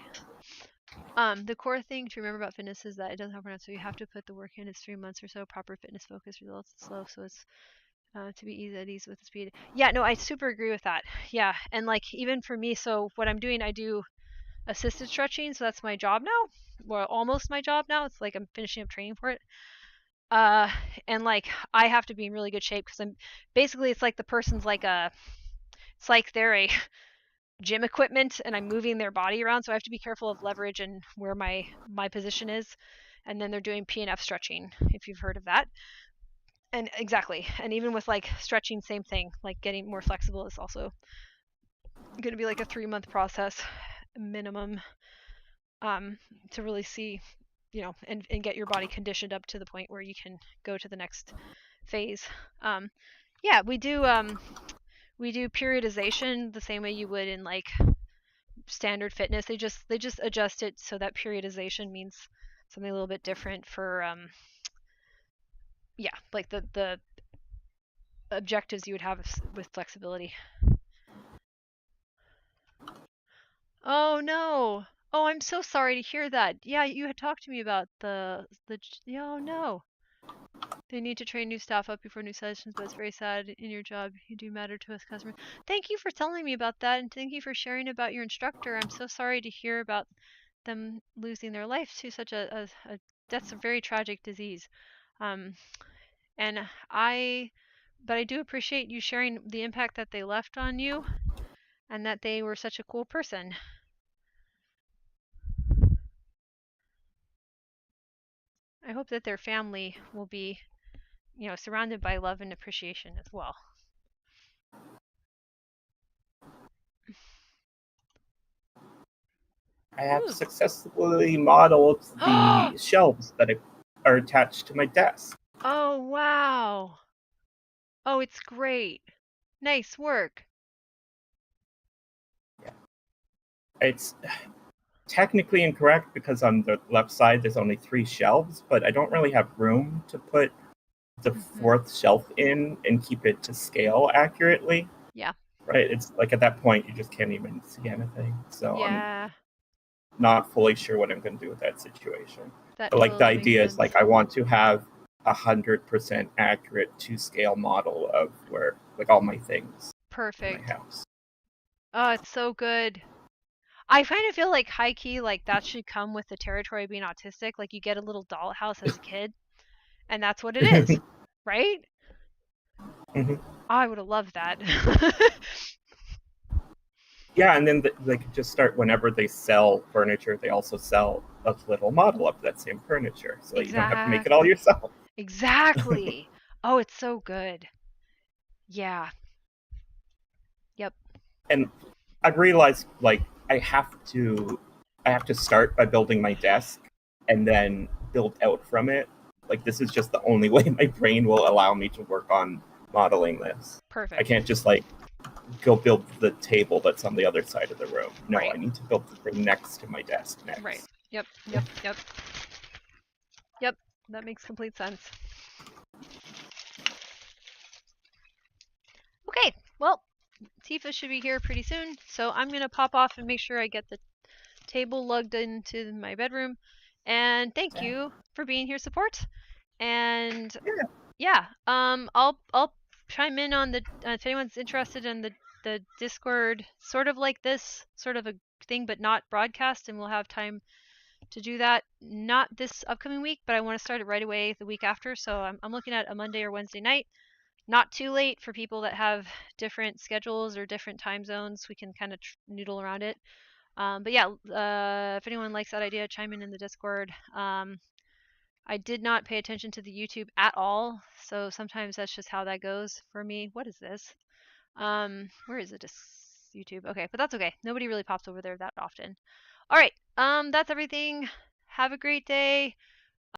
The core thing to remember about fitness is that it doesn't have burnout, so you have to put the work in. It's 3 months or so. Proper fitness focus results slow, so it's to be easy at ease with the speed. Yeah, no, I super agree with that. Yeah, and like even for me, so what I'm doing, I do assisted stretching, so that's my job now. Well, almost my job now. It's like I'm finishing up training for it. And like I have to be in really good shape because I'm basically it's like the person's like it's like they're a gym equipment and I'm moving their body around, so I have to be careful of leverage and where my position is. And then they're doing P&F stretching, if you've heard of that. And exactly, and even with like stretching, same thing. Like getting more flexible is also going to be like a 3-month process minimum, to really see, you know, and get your body conditioned up to the point where you can go to the next phase. Yeah, we do periodization the same way you would in like standard fitness. They just adjust it so that periodization means something a little bit different for yeah, like the objectives you would have with flexibility. Oh no. Oh, I'm so sorry to hear that. Yeah, you had talked to me about yeah, oh no. They need to train new staff up before new sessions, but it's very sad in your job. You do matter to us customers. Thank you for telling me about that, and thank you for sharing about your instructor. I'm so sorry to hear about them losing their life to such a that's a very tragic disease. And but I do appreciate you sharing the impact that they left on you and that they were such a cool person. I hope that their family will be, you know, surrounded by love and appreciation as well. I have successfully modeled the shelves that are attached to my desk. Oh, wow. Oh, it's great. Nice work. Yeah. It's technically incorrect because on the left side there's only 3 shelves, but I don't really have room to put the fourth shelf in and keep it to scale accurately. Yeah. Right? It's like at that point you just can't even see anything. So Yeah. I'm not fully sure what I'm going to do with that situation. That But like the totally makes idea is sense. like I want to have 100% accurate to scale model of where like all my things in Perfect. my house. Oh, it's so good. I kind of feel like high key, like that should come with the territory of being autistic. Like you get a little dollhouse as a kid, and that's what it is, right? Mm-hmm. I would have loved that. Yeah, and then they could just start whenever they sell furniture, they also sell a little model of that same furniture, so that you don't have to make it all Exactly. yourself. Exactly. Oh, it's so good. Yeah. Yep. And I've realized like I have to start by building my desk and then build out from it. Like this is just the only way my brain will allow me to work on modeling this. I Perfect. can't just like go build the table that's on the other side of the room. No, Right. I need to build the thing next to my desk Right. next. Yep. Yep. Yep. Yep. That makes complete sense. Okay. Well, Tifa should be here pretty soon, so I'm gonna pop off and make sure I get the table lugged into my bedroom. And thank you for being here, support. And yeah, I'll chime in on the if anyone's interested in the Discord, sort of like this sort of a thing, but not broadcast, and we'll have time to do that. Not this upcoming week, but I want to start it right away the week after. So I'm looking at a Monday or Wednesday night. Not too late for people that have different schedules or different time zones. We can kind of noodle around it. But yeah, if anyone likes that idea, chime in the Discord. I did not pay attention to the YouTube at all, so sometimes that's just how that goes for me. What is this? Where is it? YouTube. Okay, but that's okay. Nobody really pops over there that often. All right, that's everything. Have a great day.